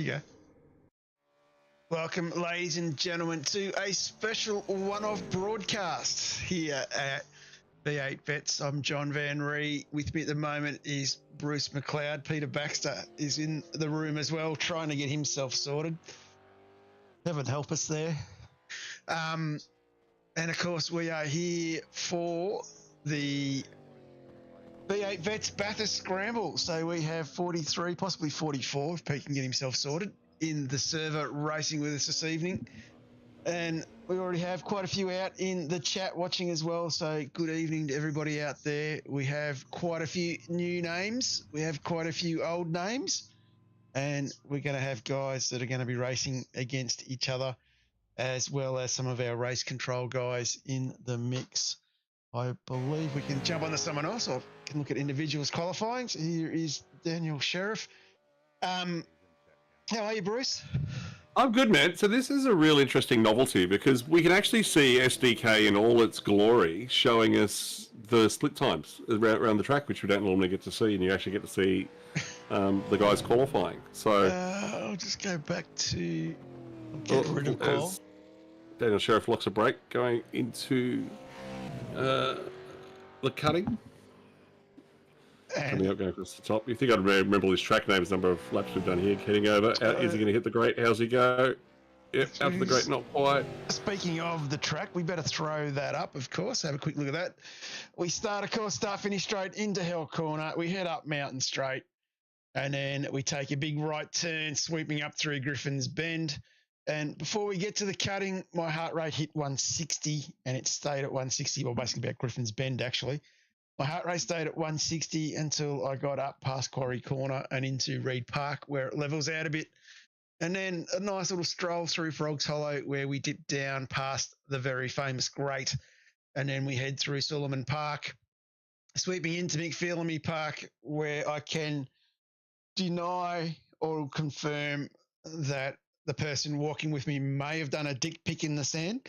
You go. Welcome, ladies and gentlemen, to a special one-off broadcast here at V8 Vets. I'm John Van Ree. With me at the moment is Bruce McLeod. Peter Baxter is in the room as well, trying to get himself sorted. Heaven help us there. And of course, we are here for the V8 Vets Bathurst Scramble. So we have 43, possibly 44, if Pete can get himself sorted, in the server racing with us this evening. And we already have quite a few out in the chat watching as well. So good evening to everybody out there. We have quite a few new names. We have quite a few old names. And we're going to have guys that are going to be racing against each other, as well as some of our race control guys in the mix. I believe we can jump on to someone else, or can look at individuals qualifying. So here is Daniel Sheriff. How are you, Bruce? I'm good, man. So this is a real interesting novelty because we can actually see SDK in all its glory showing us the split times around the track, which we don't normally get to see, and you actually get to see the guys qualifying. So I'll just go back to get rid of call. Daniel Sheriff locks a break going into the cutting. Coming up, going across the top. You think I'd remember all his track names, number of laps we've done here, heading over. Is he going to hit the grate? How's he go? Yep, out of the grate, not quite. Speaking of the track, we better throw that up, of course. Have a quick look at that. We start, of course, finish straight into Hell Corner. We head up Mountain Straight, and then we take a big right turn, sweeping up through Griffin's Bend. And before we get to the cutting, my heart rate hit 160, and it stayed at 160, well, basically about Griffin's Bend, actually. My heart rate stayed at 160 until I got up past Quarry Corner and into Reed Park, where it levels out a bit. And then a nice little stroll through Frogs Hollow, where we dip down past the very famous grate. And then we head through Solomon Park, sweeping into McPhillamy Park, where I can deny or confirm that the person walking with me may have done a dick pic in the sand.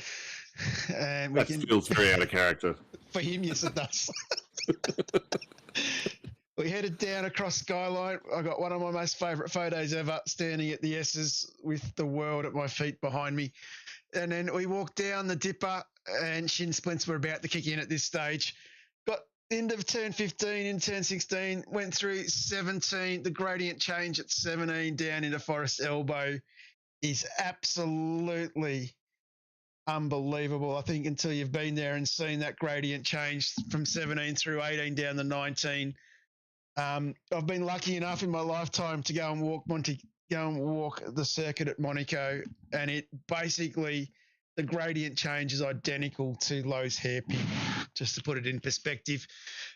And that feels very out of character. For him, yes, it does. We headed down across Skyline. I got one of my most favourite photos ever, standing at the S's with the world at my feet behind me. And then we walked down the Dipper, and shin splints were about to kick in at this stage. Got into turn 15, in turn 16, went through 17. The gradient change at 17 down into Forest Elbow is absolutely unbelievable. I think until you've been there and seen that gradient change from 17 through 18 down to 19. I've been lucky enough in my lifetime to go and walk the circuit at Monaco, and it basically, the gradient change is identical to Lowe's hairpin, just to put it in perspective.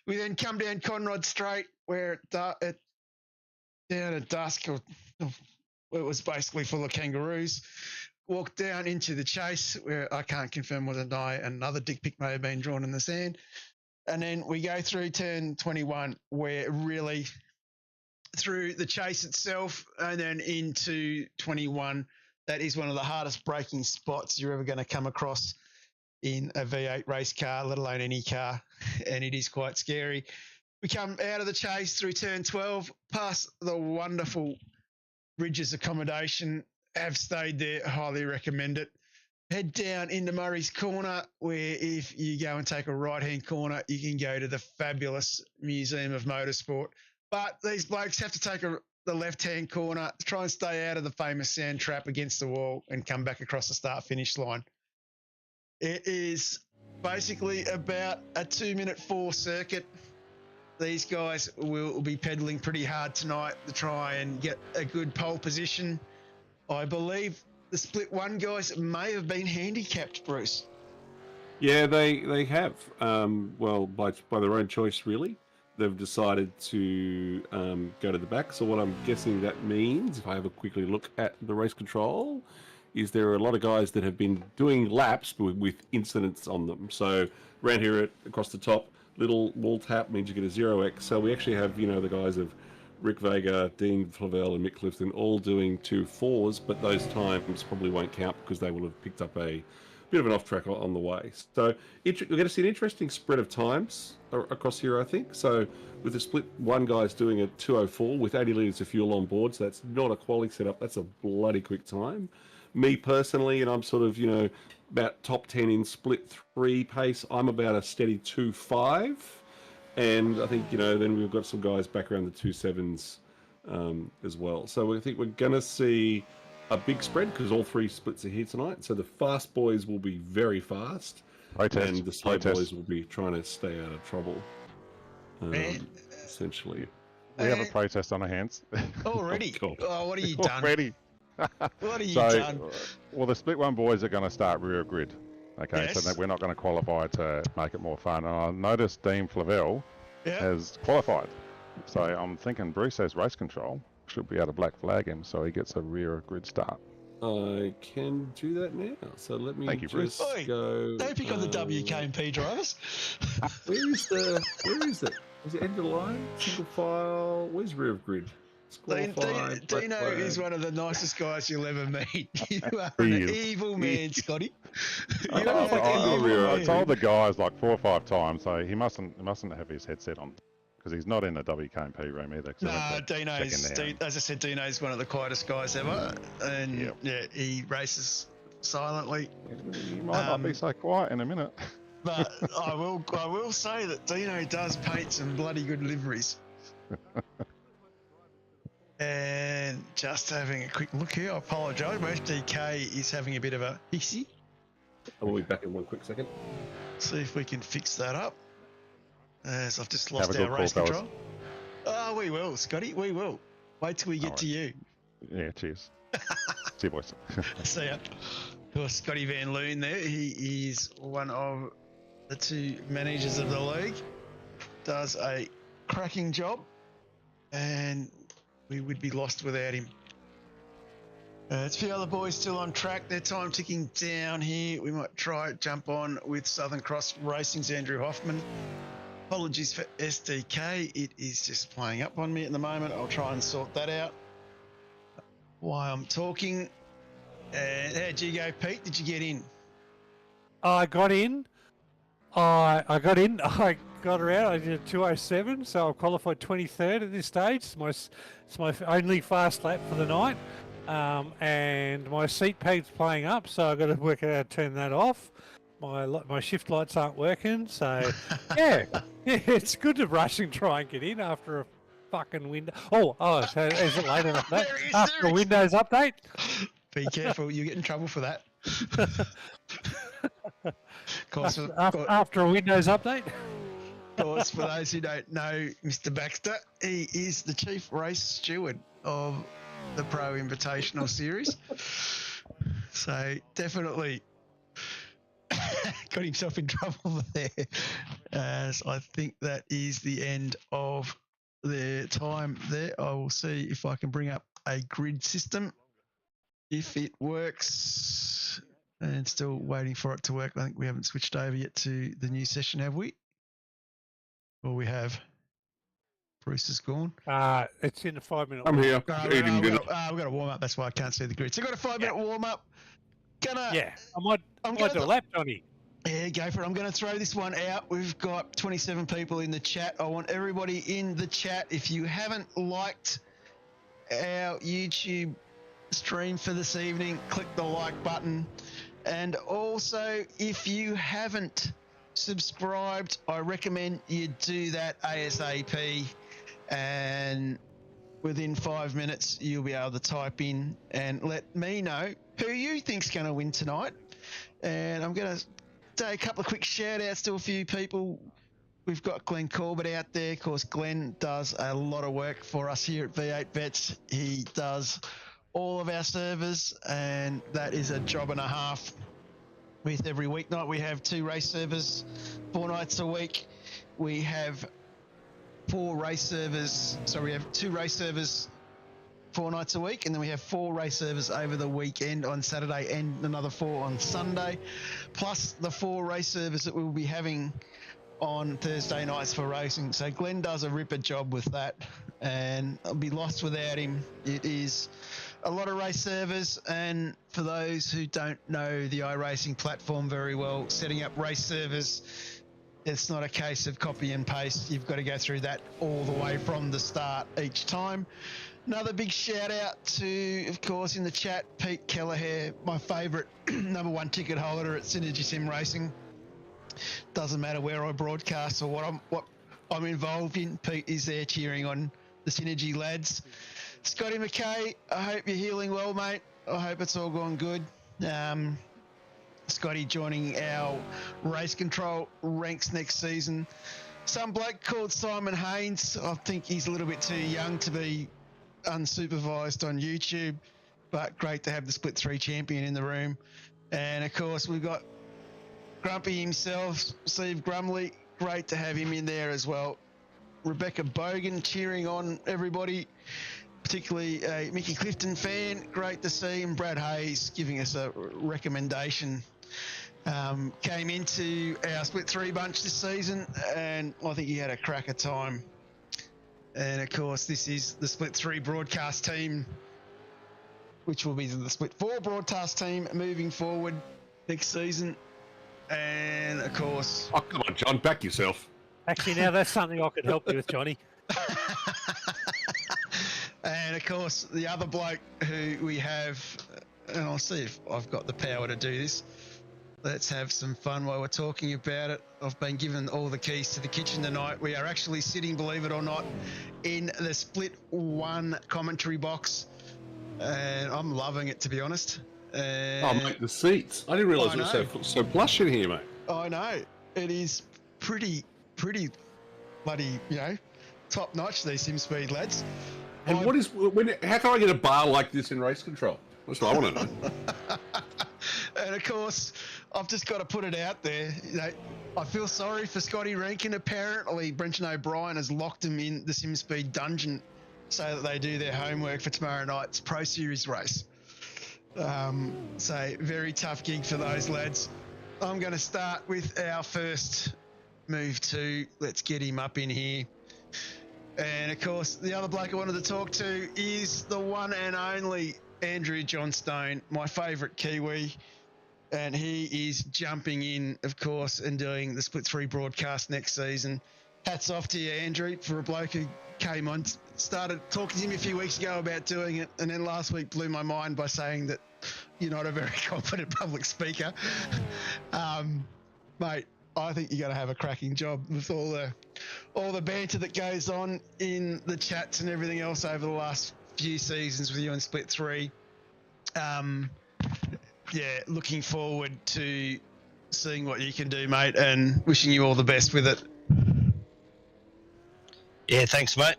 We then come down Conrod Straight, where down at dusk, or it was basically full of kangaroos. Walked down into the Chase, where I can't confirm or deny another dick pic may have been drawn in the sand. And then we go through turn 21, where really through the Chase itself and then into 21, that is one of the hardest braking spots you're ever going to come across in a V8 race car, let alone any car, and it is quite scary. We come out of the Chase through turn 12, past the wonderful Bridges accommodation. Have stayed there, highly recommend it. Head down into Murray's Corner, where if you go and take a right-hand corner, you can go to the fabulous Museum of Motorsport. But these blokes have to take the left-hand corner, try and stay out of the famous sand trap against the wall, and come back across the start-finish line. It is basically about a 2-minute 4 circuit. These guys will be pedaling pretty hard tonight to try and get a good pole position. I believe the split one guys may have been handicapped, Bruce. Yeah, they have. Well, by their own choice, really. They've decided to go to the back. So what I'm guessing that means, if I have a quickly look at the race control, is there are a lot of guys that have been doing laps with incidents on them. So around here across the top, little wall tap means you get a 0x. So we actually have, the guys of Rick Vega, Dean Flavel, and Mick Clifton all doing 2.4s, but those times probably won't count because they will have picked up a bit of an off track on the way. So we're going to see an interesting spread of times across here, I think. So with the split, one guy's doing a 2:04 with 80 litres of fuel on board. So that's not a quality setup. That's a bloody quick time. Me personally, and I'm sort of, about top 10 in split 3 pace. I'm about a steady 2:5. And I think, then we've got some guys back around the 2:7s as well. So I think we're going to see a big spread because all 3 splits are here tonight. So the fast boys will be very fast. And the slow boys will be trying to stay out of trouble, essentially. We have a protest on our hands. Already? Oh, what have you done? Already. What have you done? Well, the split 1 boys are going to start rear grid. Okay, Yes. so we're not going to qualify to make it more fun. And I noticed Dean Flavel has qualified. So I'm thinking Bruce has race control. Should be able to black flag him so he gets a rear grid start. I can do that now. So let me Bruce. go. Don't pick on the WKMP drivers. Where is it? Is it end of the line? Single file? Where's rear of grid? Dino is one of the nicest guys you'll ever meet. You are an evil man, Scotty. I told the guys like 4 or 5 times, so he mustn't have his headset on because he's not in the WKMP room either. No, Dino's, as I said, Dino's one of the quietest guys ever, and he races silently. He might not be so quiet in a minute. But I will say that Dino does paint some bloody good liveries. And just having a quick look here, I apologise. My FDK is having a bit of a hissy. I'll be back in 1 quick second. See if we can fix that up. As I've just lost our race control. Oh, we will, Scotty. We will. Wait till we get to you. Yeah, cheers. See you, boys. See ya. Of course, Scotty Van Loon there. He is one of the 2 managers of the league. Does a cracking job. And we would be lost without him. It's a few other boys still on track. Their time ticking down here. We might try jump on with Southern Cross Racing's Andrew Hoffman. Apologies for SDK. It is just playing up on me at the moment. I'll try and sort that out while I'm talking. How'd you go, Pete? Did you get in? I got in. I got around. I did a 2:07, so I qualified 23rd at this stage. It's my only fast lap for the night, and my seat pad's playing up, so I've got to work out how to turn that off. My shift lights aren't working, so yeah, it's good to rush and try and get in after a fucking window. So is it late enough? After a Windows update? Be careful, you get in trouble for that. After a Windows update? Of course, for those who don't know Mr. Baxter, he is the chief race steward of the Pro Invitational Series. So definitely got himself in trouble there. As I think that is the end of the time there. I will see if I can bring up a grid system. If it works, and still waiting for it to work. I think we haven't switched over yet to the new session, have we? Or we have. Bruce is gone. It's in a 5-minute. I'm here. We've got a warm up. That's why I can't see the grid. So, got a 5-minute warm up. I might do a lap, Johnny. Yeah, go for it. I'm going to throw this one out. We've got 27 people in the chat. I want everybody in the chat. If you haven't liked our YouTube stream for this evening, click the like button. And also, if you haven't subscribed, I recommend you do that ASAP. And within 5 minutes, you'll be able to type in and let me know who you think's going to win tonight. And I'm going to do a couple of quick shout outs to a few people. We've got Glenn Corbett out there. Of course, Glenn does a lot of work for us here at V8 Vets. He does all of our servers, and that is a job and a half. With every weeknight, we have 2 race servers, 4 nights a week. We have 4 race servers. So we have 2 race servers 4 nights a week, and then we have 4 race servers over the weekend on Saturday and another 4 on Sunday, plus the 4 race servers that we'll be having on Thursday nights for racing. So Glenn does a ripper job with that, and I'll be lost without him. It is a lot of race servers, and for those who don't know the iRacing platform very well, setting up race servers, it's not a case of copy and paste. You've got to go through that all the way from the start each time. Another big shout out to, of course, in the chat, Pete Kelleher, my favourite number one ticket holder at Synergy Sim Racing. Doesn't matter where I broadcast or what I'm involved in, Pete is there cheering on the Synergy lads. Scotty McKay, I hope you're healing well, mate. I hope it's all gone good. Scotty joining our race control ranks next season. Some bloke called Simon Haynes. I think he's a little bit too young to be unsupervised on YouTube, but great to have the Split 3 champion in the room. And of course, we've got Grumpy himself, Steve Grumley. Great to have him in there as well. Rebecca Bogan cheering on everybody, particularly a Mickey Clifton fan. Great to see him. Brad Hayes giving us a recommendation. Came into our Split 3 bunch this season, and I think he had a cracker time. And of course, this is the Split 3 broadcast team, which will be the Split 4 broadcast team moving forward next season. And of course... Oh, come on, John, back yourself. Actually, now that's something I could help you with, Johnny. And of course, the other bloke who we have, and I'll see if I've got the power to do this. Let's have some fun while we're talking about it. I've been given all the keys to the kitchen tonight. We are actually sitting, believe it or not, in the Split 1 commentary box. And I'm loving it, to be honest. Oh, mate, the seats. I didn't realise it was so plush in here, mate. I know. It is pretty bloody, top notch, these Sim Speed lads. And how can I get a bar like this in race control? That's what I want to know. And of course, I've just got to put it out there. I feel sorry for Scotty Rankin. Apparently, Brenton O'Brien has locked him in the SimSpeed dungeon so that they do their homework for tomorrow night's Pro Series race. So very tough gig for those lads. I'm going to start with our first move two. Let's get him up in here. And of course, the other bloke I wanted to talk to is the one and only Andrew Johnstone, my favourite Kiwi. And he is jumping in, of course, and doing the Split 3 broadcast next season. Hats off to you, Andrew, for a bloke who came on, started talking to him a few weeks ago about doing it, and then last week blew my mind by saying that you're not a very confident public speaker. Mate, I think you're going to have a cracking job with all the banter that goes on in the chats and everything else over the last few seasons with you in Split 3. Yeah, looking forward to seeing what you can do, mate, and wishing you all the best with it. Yeah, thanks, mate.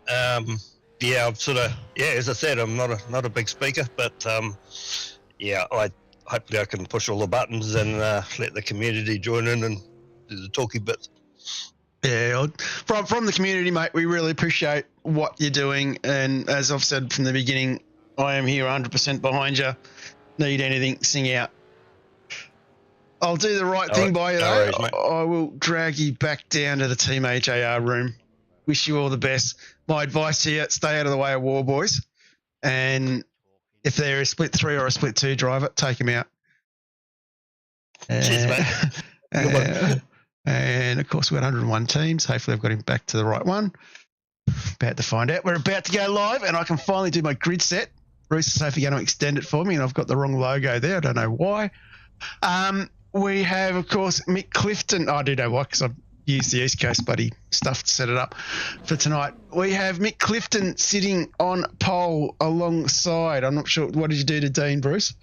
Yeah, I'm sort of, as I said, I'm not a big speaker, but hopefully I can push all the buttons and let the community join in and do the talky bits. Yeah, from the community, mate, we really appreciate what you're doing, and as I've said from the beginning, I am here 100% behind you. Need anything, sing out. I'll do the right thing by you, though. I will drag you back down to the Team AJR room. Wish you all the best. My advice to you, stay out of the way of war boys. And if they're a Split 3 or a Split 2 driver, take them out. Cheers, mate. And, of course, we've got 101 teams. Hopefully I've got him back to the right one. About to find out. We're about to go live, and I can finally do my grid set. Bruce is hopefully going to extend it for me, and I've got the wrong logo there. I don't know why. We have, of course, Mick Clifton. I do know why, because I've used the East Coast buddy stuff to set it up for tonight. We have Mick Clifton sitting on pole alongside. I'm not sure. What did you do to Dean, Bruce?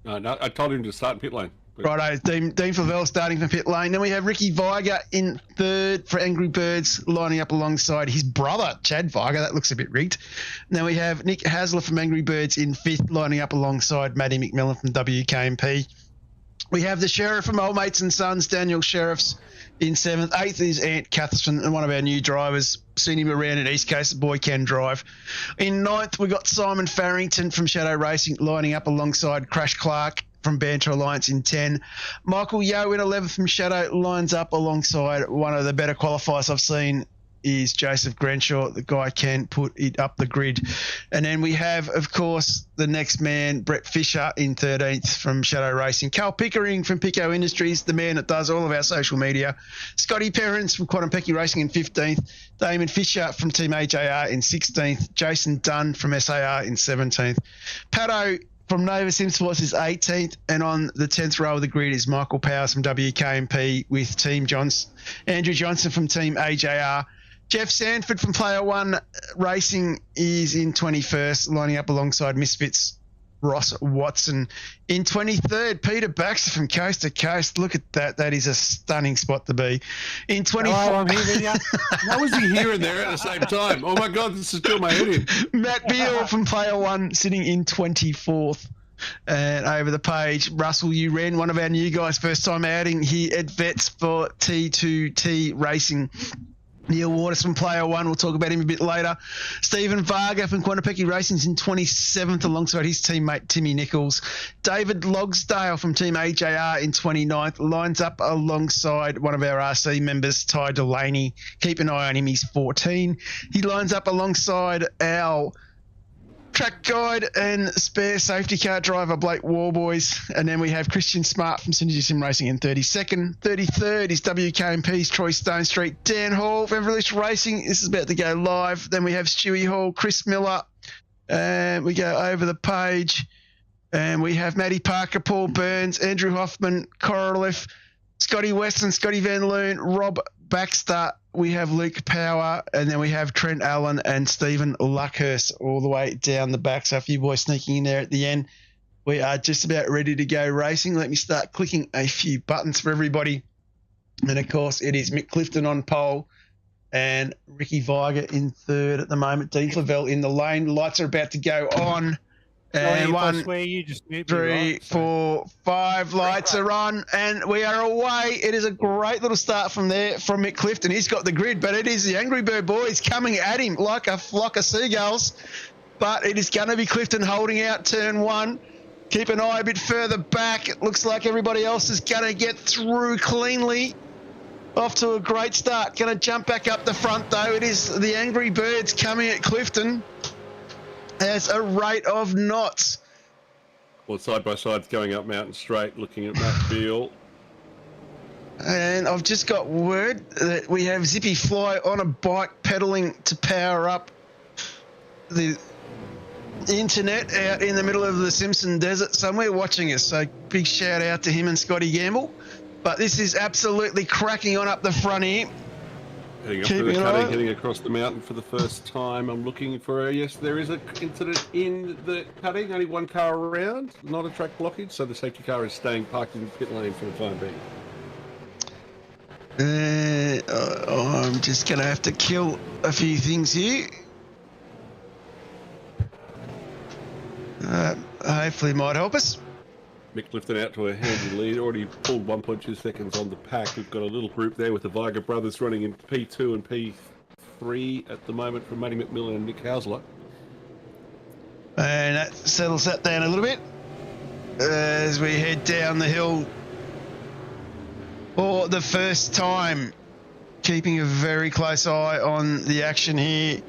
No, I told him to start in pit lane. Righto, Dean Flavel starting from pit lane. Then we have Ricky Viger in third for Angry Birds, lining up alongside his brother, Chad Viger. That looks a bit rigged. Then we have Nick Hasler from Angry Birds in fifth, lining up alongside Matty McMillan from WKMP. We have the Sheriff from Old Mates and Sons, Daniel Sheriffs, in seventh. Eighth is Ant Catherson, and one of our new drivers. Seen him around at East Coast. The boy can drive. In ninth, we got Simon Farrington from Shadow Racing, lining up alongside Crash Clark from Banter Alliance in 10. Michael Yeo in 11th from Shadow lines up alongside one of the better qualifiers I've seen is Joseph Grenshaw. The guy can put it up the grid. And then we have, of course, the next man, Brett Fisher, in 13th from Shadow Racing. Carl Pickering from Pico Industries, the man that does all of our social media. Scotty Perrins from Quadrumpecchi Racing in 15th. Damon Fisher from Team AJR in 16th. Jason Dunn from SAR in 17th. Pato from Nova Sim Sports is 18th, and on the 10th row of the grid is Michael Powers from WKMP with Team Johnson. Andrew Johnson from Team AJR. Jeff Sanford from Player One Racing is in 21st, lining up alongside Misfits Ross Watson. In 23rd, Peter Baxter from Coast to Coast. Look at that. That is a stunning spot to be. In 24th... Hello, I'm here with you. How was he here and there at the same time? Oh, my God, this is still my head in. Matt Beale from Player One sitting in 24th. And over the page, Russell Uren, one of our new guys, first time outing here at Vets for T2T Racing. Neil Waters from Player One, we'll talk about him a bit later. Stephen Varga from Quadrumpecchi Racing's in 27th alongside his teammate Timmy Nichols. David Logsdale from Team AJR in 29th lines up alongside one of our RC members, Ty Delaney. Keep an eye on him, he's 14. He lines up alongside our track guide and spare safety car driver Blake Warboys, and then we have Christian Smart from Synergy Sim Racing in 32nd. 33rd is WKMP's Troy Stone Street. Dan Hall from Evolution Racing, this is about to go live. Then we have Stewie Hall, Chris Miller, and we go over the page and we have Matty Parker, Paul Burns, Andrew Hoffman, Korolev, Scotty Weston, Scotty Van Loon, Rob Baxter. We have Luke Power, and then we have Trent Allen and Stephen Luckhurst all the way down the back. So a few boys sneaking in there at the end. We are just about ready to go racing. Let me start clicking a few buttons for everybody. And, of course, it is Mick Clifton on pole and Ricky Viger in third at the moment. Dean Flavelle in the lane. Lights are about to go on. And I swear you just mute me, 3, right? 4, 5 lights are on, and we are away. It is a great little start from there from Mick Clifton. He's got the grid, but it is the Angry Bird boys coming at him like a flock of seagulls. But it is going to be Clifton holding out turn one. Keep an eye a bit further back. It looks like everybody else is going to get through cleanly. Off to a great start. Going to jump back up the front, though. It is the Angry Birds coming at Clifton as a rate of knots. Well, side by side's going up Mountain Straight, looking at Matt Beale. And I've just got word that we have Zippy Fly on a bike pedaling to power up the internet out in the middle of the Simpson Desert somewhere watching us. So big shout out to him and Scotty Gamble. But this is absolutely cracking on up the front here. Heading up to the cutting, heading across the mountain for the first time. I'm looking for yes, there is an incident in the cutting. Only one car around, not a track blockage, so the safety car is staying parked in the pit lane for the time being. I'm just going to have to kill a few things here. Hopefully it might help us. Mick Clifton out to a handy lead, already pulled 1.2 seconds on the pack. We've got a little group there with the Viger brothers running in P2 and P3 at the moment from Matty McMillan and Nick Hausler. And that settles that down a little bit as we head down the hill for the first time, keeping a very close eye on the action here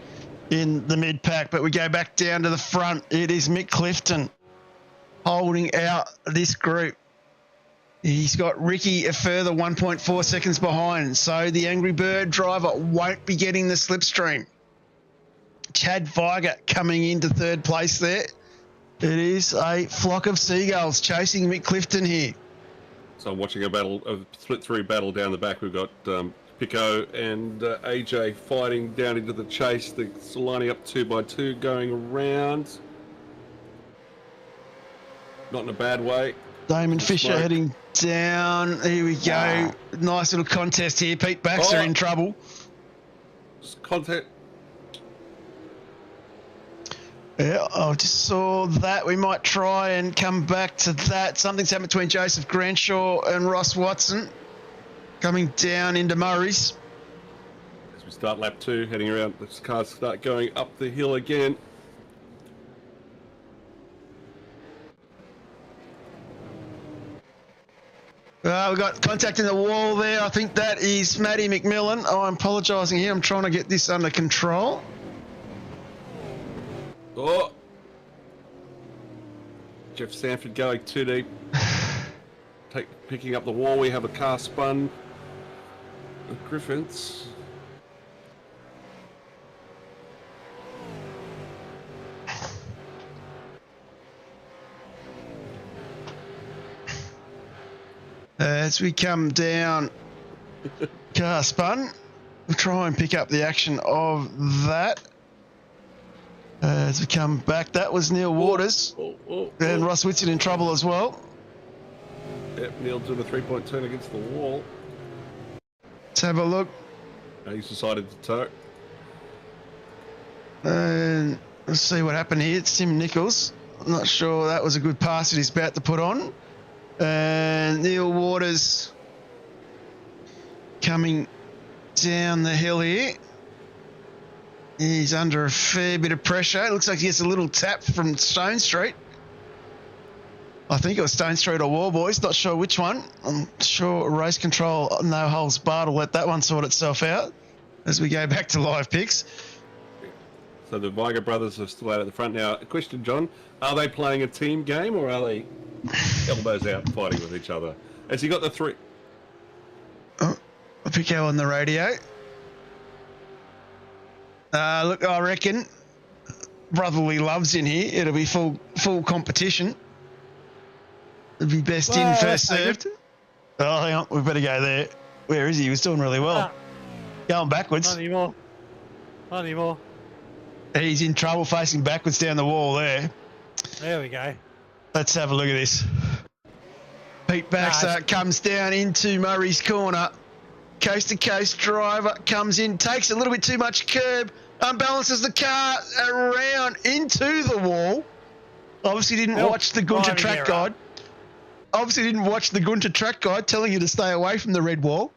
in the mid-pack. But we go back down to the front. It is Mick Clifton holding out this group. He's got Ricky a further 1.4 seconds behind, so the Angry Bird driver won't be getting the slipstream. Chad Viger coming into third place there. It is a flock of seagulls chasing Mick Clifton here. So I'm watching a split-through battle down the back. We've got Pico and AJ fighting down into the chase. They're lining up 2 by 2, going around. Not in a bad way. Damon Fisher heading down. Here we go. Wow. Nice little contest here. Pete Baxter in trouble. Contact. Yeah, I just saw that. We might try and come back to that. Something's happened between Joseph Granshaw and Ross Watson coming down into Murray's. As we start lap 2, heading around, the cars start going up the hill again. We've got contact in the wall there. I think that is Matty McMillan. Oh, I'm apologising here. I'm trying to get this under control. Oh. Jeff Sanford going too deep. Picking up the wall. We have a car spun. Griffiths. As we come down, car spun. We'll try and pick up the action of that. As we come back, that was Neil Waters. And Ross Whitson in trouble as well. Yep, Neil doing a 3-point turn against the wall. Let's have a look. He's decided to tow. And let's see what happened here. It's Tim Nichols. I'm not sure that was a good pass that he's about to put on. And Neil Waters coming down the hill here. He's under a fair bit of pressure. It looks like he gets a little tap from Stone Street. I think it was Stone Street or War Boys. Not sure which one. I'm sure Race Control, no holds barred, will let that one sort itself out as we go back to live picks. So the Viger brothers are still out at the front now. A question, John. Are they playing a team game or are they elbows out fighting with each other? Has he got the three? Oh, a Pico on the radio. Look, I reckon brotherly love's in here. It'll be full competition. It'll be best in, first served. Oh, hang on. We better go there. Where is he? He was doing really well. Going backwards. Not anymore. Not anymore. He's in trouble facing backwards down the wall there. There we go. Let's have a look at this. Pete Baxter comes down into Murray's corner. Coast to coast driver comes in, takes a little bit too much curb, unbalances the car around into the wall. Obviously didn't watch the Gunther track guide. Obviously didn't watch the Gunther track guide telling you to stay away from the red wall.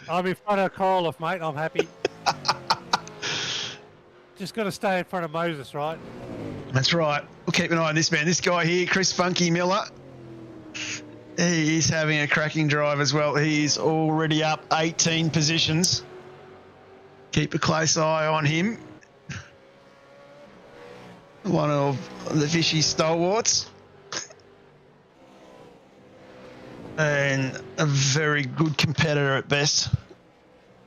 I'm in front of Korolev, mate. I'm happy. Just got to stay in front of Moses, right? That's right. We'll keep an eye on this man. This guy here, Chris Funky Miller. He's having a cracking drive as well. He's already up 18 positions. Keep a close eye on him. One of the fishy stalwarts. And a very good competitor at best.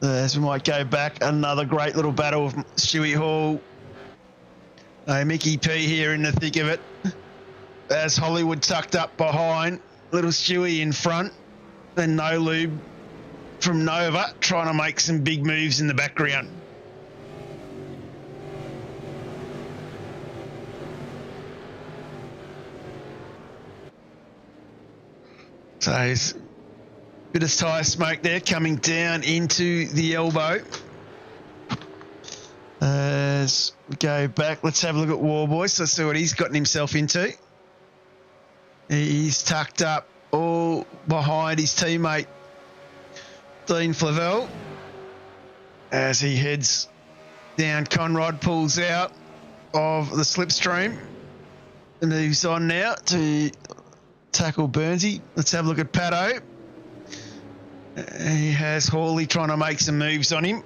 As we might go back, another great little battle of Stewie Hall. Mickey P here in the thick of it. As Hollywood tucked up behind. Little Stewie in front. Then No Lube from Nova trying to make some big moves in the background. So there's a bit of tyre smoke there coming down into the elbow. As we go back, let's have a look at War Boys. Let's see what he's gotten himself into. He's tucked up all behind his teammate, Dean Flavel. As he heads down, Conrad pulls out of the slipstream and moves on now to tackle Burnsy. Let's have a look at Pato. He has Hawley trying to make some moves on him.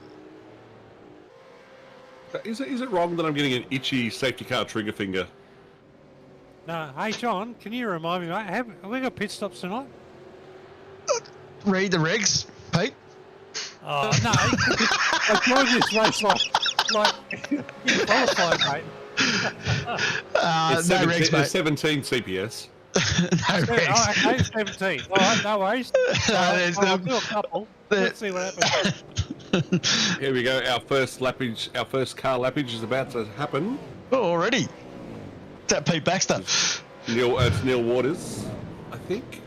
Is it wrong that I'm getting an itchy safety car trigger finger? No. Hey, John, can you remind me, mate? Have we got pit stops tonight? Read the regs, Pete. Oh, no. I joined this race like you qualified, mate. It's no 17, regs, mate. 17 CPS. No regs. Oh, okay, 17. All right, no worries. I'll do a couple. Let's see what happens. Here we go. Our first lappage, our first car lappage is about to happen. Oh, already. Is that Pete Baxter? It's Neil Waters, I think.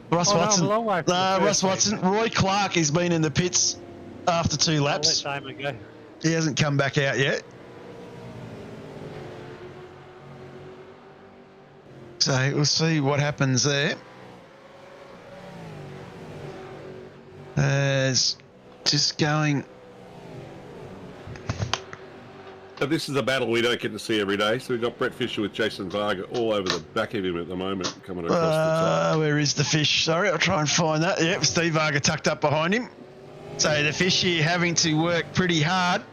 Russ Watson. No, Russ Watson. Roy Clark has been in the pits after 2 laps. I'll let Damon go. He hasn't come back out yet. So we'll see what happens there. As just going. But this is a battle we don't get to see every day. So we've got Brett Fisher with Jason Varga all over the back of him at the moment, coming across the top. Where is the fish? Sorry, I'll try and find that. Yep, Steve Varga tucked up behind him. So the fish here having to work pretty hard.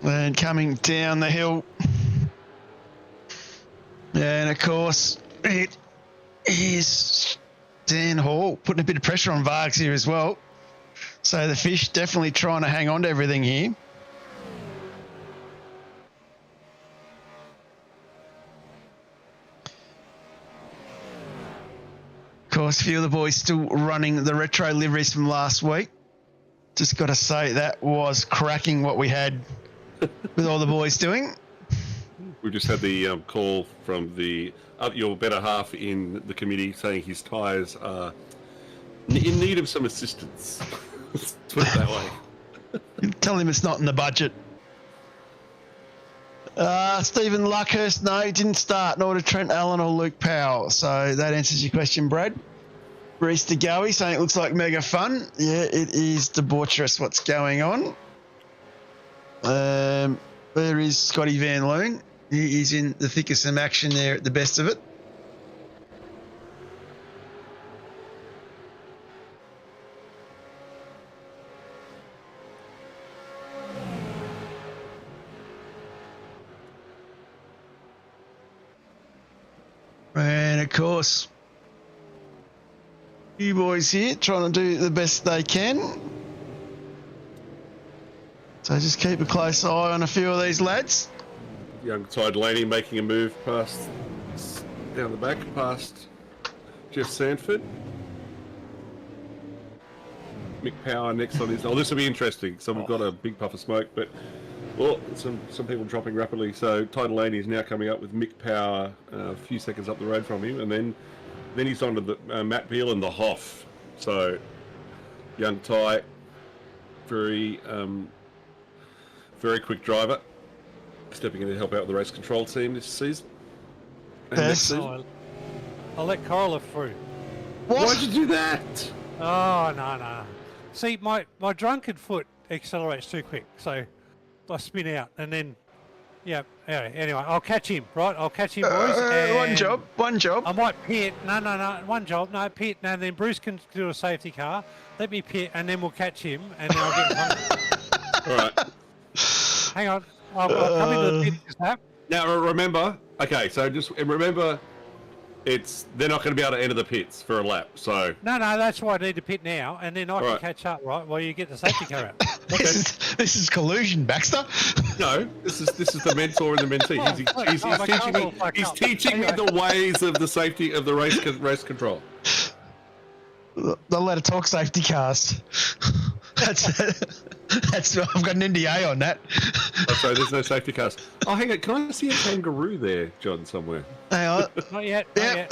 And coming down the hill. And of course, it is Dan Hall putting a bit of pressure on Vargs here as well. So the fish definitely trying to hang on to everything here. Of course, a few of the boys still running the retro liveries from last week. Just got to say that was cracking what we had with all the boys doing. We just had the call from the your better half in the committee saying his tyres are in need of some assistance. Let's put it that way. Tell him it's not in the budget. Stephen Luckhurst, no, he didn't start, nor did Trent Allen or Luke Powell. So that answers your question, Brad. Reese DeGoey saying it looks like mega fun. Yeah, it is debaucherous what's going on. There is Scotty Van Loon. He is in the thick of some action there at the best of it. And of course, you boys here trying to do the best they can. So just keep a close eye on a few of these lads. Young Ty Delaney making a move past down the back, past Jeff Sanford. Mick Power next on his. Oh, this will be interesting. So we've got a big puff of smoke, but some people dropping rapidly. So Ty Delaney is now coming up with Mick Power a few seconds up the road from him, and then he's on to the Matt Beal and the Hoff. So young Ty, very quick driver, stepping in to help out with the race control team this season. Yes. I'll let Corolla through. Why'd you do that? Oh, no. See, my drunken foot accelerates too quick, so I spin out, and then, yeah, anyway, I'll catch him, right? I'll catch him, boys. One job. I might pit. No, one job. No, pit. No, then Bruce can do a safety car. Let me pit, and then we'll catch him, and then I'll get home. All right. Hang on. I'll come into the pit. Now remember, okay, so just remember, they're not going to be able to enter the pits for a lap. So no, that's why I need to pit now, and then I can catch up, right? While you get the safety car out. Okay. This is collusion, Baxter. No, this is the mentor and the mentee. He's teaching me the ways of the safety of the race control. They'll let her talk safety cars. That's I've got an NDA on that. Oh, sorry, there's no safety cars. Oh, hang on, can I see a kangaroo there, John, somewhere? Hang on. Not yet. No,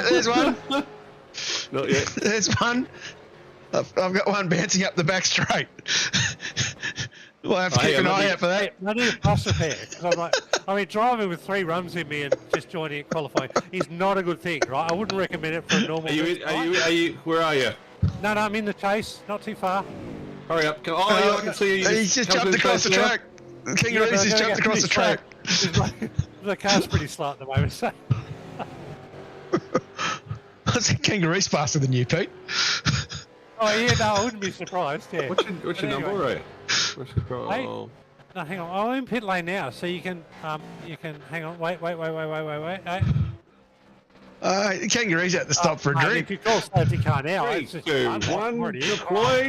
there's one. Not yet. There's one. I've got one bouncing up the back straight. We'll have to keep an eye out for that. I need a bus repair. Driving with 3 runs in me and just joining it qualifying is not a good thing, right? I wouldn't recommend it for a normal. Are you? Where are you? No, I'm in the chase. Not too far. Hurry up! I can see you. He's just jumped across the track. Kangaroo's just jumped across the track. The car's pretty slow at the moment. So. I think Kangaroo's faster than you, Pete. Oh yeah, no, I wouldn't be surprised. Yeah. What's your number, right? No, hang on. I'm in pit lane now, so you can hang on. Wait. Kangaroo's at the stop for a drink. If you call safety car now, 3, 2, 1.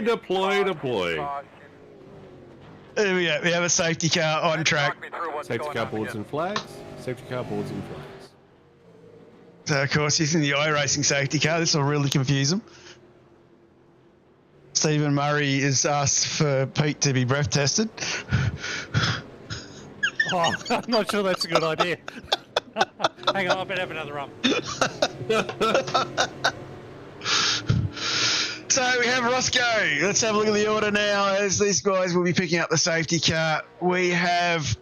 Deploy. There we go. We have a safety car on track. Safety car boards and flags. So, of course, using the iRacing safety car, this will really confuse them. Stephen Murray has asked for Pete to be breath tested. Oh, I'm not sure that's a good idea. Hang on, I better have another rum. So we have Roscoe. Let's have a look at the order now as these guys will be picking up the safety car. We have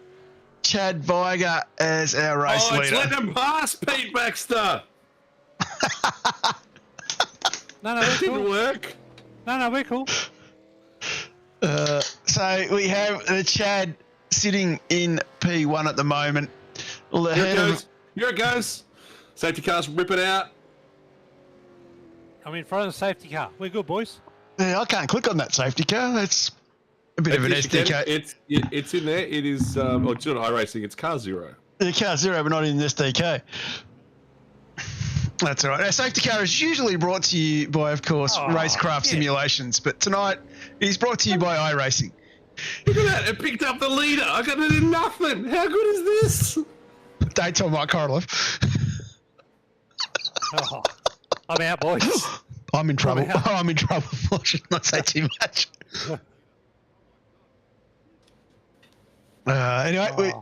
Chad Viger as our race leader. Let them pass, Pete Baxter. No, that didn't work. No, we're cool. So we have the Chad sitting in P1 at the moment. Here it goes. Here it goes. Safety cars rip it out. I'm in front of the safety car. We're good, boys. Yeah, I can't click on that safety car. That's a bit of an SDK. It's in there. It is, it's not iRacing. It's Car Zero. The car zero, but not in SDK. That's all right. Our safety car is usually brought to you by, of course, RaceKraft Simulations, but tonight it is brought to you by iRacing. Look at that. It picked up the leader. I got it in nothing. How good is this? Don't tell Mike Korolev. I'm out, boys. I'm in trouble. I'm in trouble. I should not say too much. Anyway,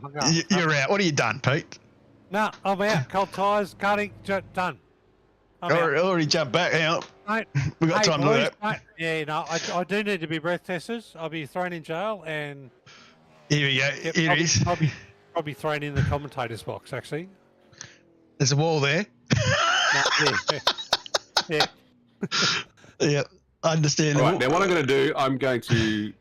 you're out. What have you done, Pete? No, I'm out. Cold tyres, cutting, done. Already jumped back. Hang on. Mate, We've got time to do that. Mate, yeah, no, I do need to be breath testers. I'll be thrown in jail and... Here we go. Here it is. I'll be thrown in the commentator's box, actually. There's a wall there. Yeah. Yeah, understandable. Right, now what I'm going to do, I'm going to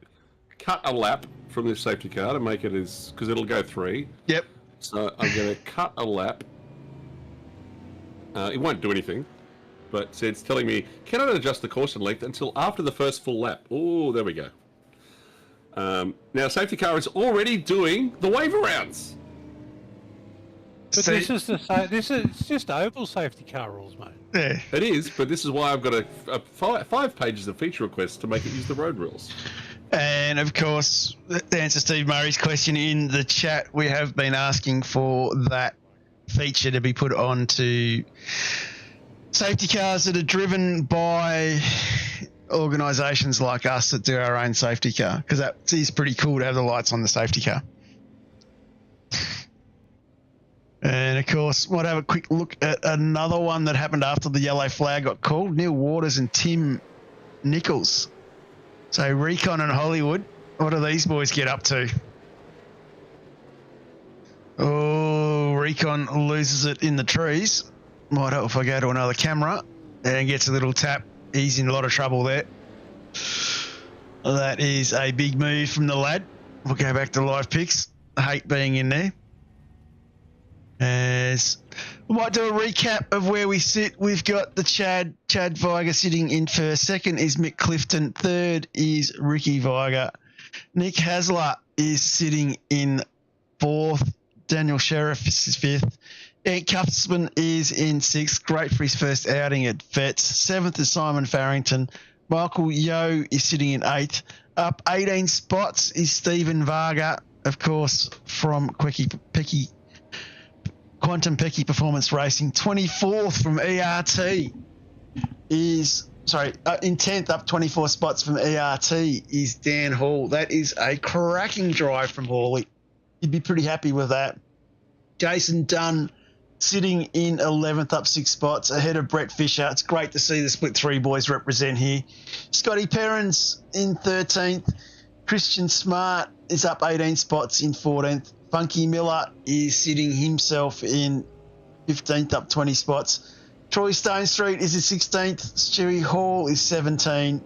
cut a lap from this safety car to make it as... because it'll go 3. Yep. So I'm going to cut a lap. It won't do anything, but it's telling me, cannot adjust the caution length until after the first full lap. Oh, there we go. Now, safety car is already doing the wave rounds. But this is just oval safety car rules, mate. Yeah. It is, but this is why I've got five pages of feature requests to make it use the road rules. And of course, to answer Steve Murray's question in the chat, we have been asking for that feature to be put onto safety cars that are driven by organisations like us that do our own safety car, because that is pretty cool to have the lights on the safety car. And of course, we'll have a quick look at another one that happened after the yellow flag got called. Neil Waters and Tim Nichols. So Recon and Hollywood, what do these boys get up to? Oh, Recon loses it in the trees. Might help if I go to another camera and gets a little tap. He's in a lot of trouble there. That is a big move from the lad. We'll go back to live pics. I hate being in there. As we might do a recap of where we sit. We've got the Chad Viger sitting in first. Second is Mick Clifton. Third is Ricky Viger. Nick Hasler is sitting in fourth. Daniel Sheriff is fifth. Ed Cuthbertson is in sixth. Great for his first outing at Vets. Seventh is Simon Farrington. Michael Yeo is sitting in eighth. Up 18 spots is Stephen Varga, of course, from Quantum Pecky Performance Racing. 24th from ERT is, in 10th, up 24 spots from ERT is Dan Hall. That is a cracking drive from Hawley. You'd be pretty happy with that. Jason Dunn sitting in 11th, up 6 spots, ahead of Brett Fisher. It's great to see the Split 3 boys represent here. Scotty Perrins in 13th. Christian Smart is up 18 spots in 14th. Funky Miller is sitting himself in 15th, up 20 spots. Troy Stone Street is in 16th. Stewie Hall is 17.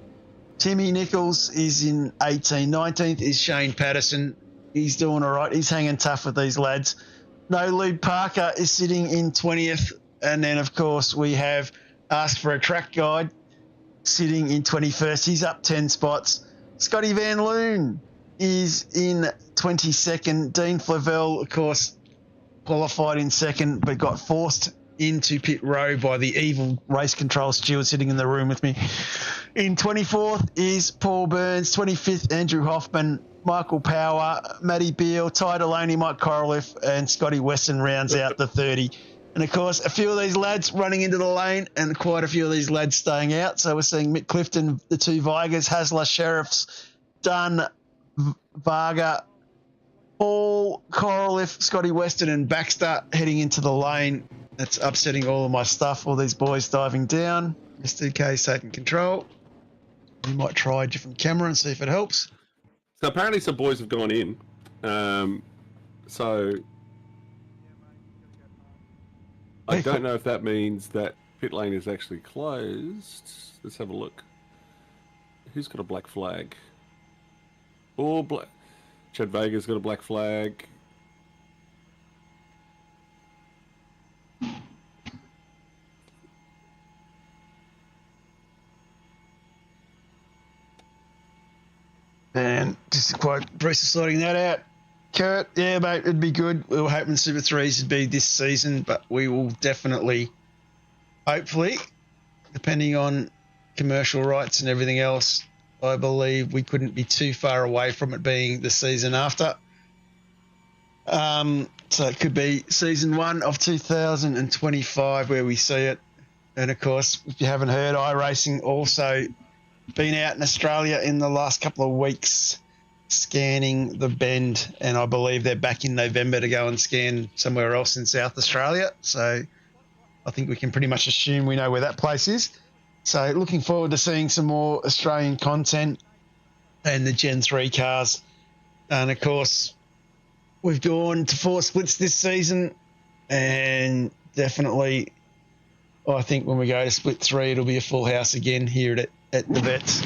Timmy Nichols is in 18. 19th is Shane Patterson. He's doing all right. He's hanging tough with these lads. No Lube Parker is sitting in 20th. And then, of course, we have Ask for a Track Guide sitting in 21st. He's up 10 spots. Scotty Van Loon is in 22nd. Dean Flavel, of course, qualified in second, but got forced into pit row by the evil race control steward sitting in the room with me. In 24th is Paul Burns. 25th, Andrew Hoffman. Michael Power, Matty Beale, Ty Delaney, Mike Korolev, and Scotty Weston rounds out the 30. And, of course, a few of these lads running into the lane and quite a few of these lads staying out. So we're seeing Mick Clifton, the two Vigers, Hasler, Sheriffs, Dunn, Varga, Paul, Korolev, Scotty Weston, and Baxter heading into the lane. That's upsetting all of my stuff. All these boys diving down. Mr. K's taking control. We might try a different camera and see if it helps. So apparently some boys have gone in. So I don't know if that means that pit lane is actually closed. Let's have a look. Who's got a black flag? Oh, Chad Vega's got a black flag. And just quite Bruce is sorting that out. Kurt, yeah, mate, it'd be good. We were hoping Super 3s would be this season, but we will definitely, hopefully, depending on commercial rights and everything else, I believe we couldn't be too far away from it being the season after. So it could be season 1 of 2025 where we see it. And of course, if you haven't heard, iRacing also been out in Australia in the last couple of weeks scanning the bend, and I believe they're back in November to go and scan somewhere else in South Australia. So I think we can pretty much assume we know where that place is. So looking forward to seeing some more Australian content and the Gen 3 cars. And of course, we've gone to 4 splits this season, and definitely I think when we go to split 3, it'll be a full house again here at the vets.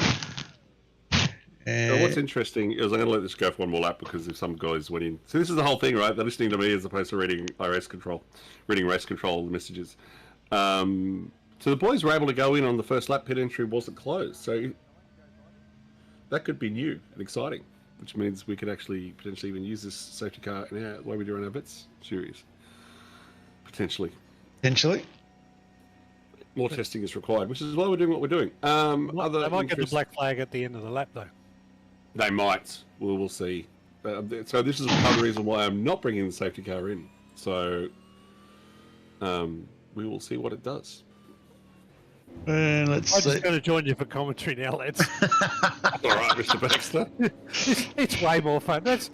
So what's interesting is I'm going to let this go for one more lap because if some guys went in. So this is the whole thing, right? They're listening to me as opposed to reading race control messages. So the boys were able to go in on the first lap. Pit entry wasn't closed. So that could be new and exciting, which means we could actually potentially even use this safety car in the way we do in our vets series. Potentially. More testing is required, which is why we're doing what we're doing. They might get the black flag at the end of the lap, though. They might. We'll see. So this is part of the reason why I'm not bringing the safety car in. So we will see what it does. I'm just going to join you for commentary now, lads. All right, Mr. Baxter. It's way more fun. That's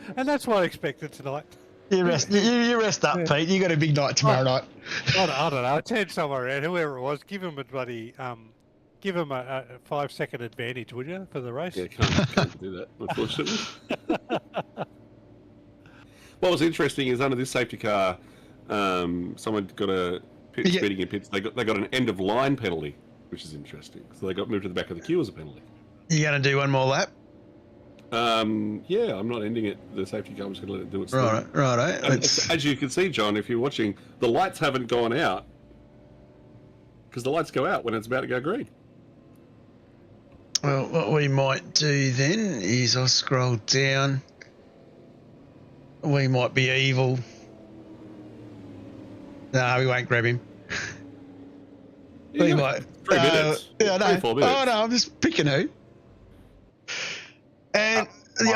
what I expected tonight. You rest up, Pete. You got a big night tomorrow night. I don't know. I turned someone around, whoever it was, give him a bloody, give him a 5-second advantage, would you, for the race? Yeah, can't do that, unfortunately. What was interesting is under this safety car, someone got a speeding in pits. They got an end of line penalty, which is interesting. So they got moved to the back of the queue as a penalty. You going to do one more lap? Yeah, I'm not ending it. The safety car, I'm just going to let it do its thing. Right. As you can see, John, if you're watching, the lights haven't gone out because the lights go out when it's about to go green. Well, what we might do then is I'll scroll down. We might be evil. No, we won't grab him. We might. 3 minutes. Yeah, no. 4 minutes. Oh, no, I'm just picking who. And the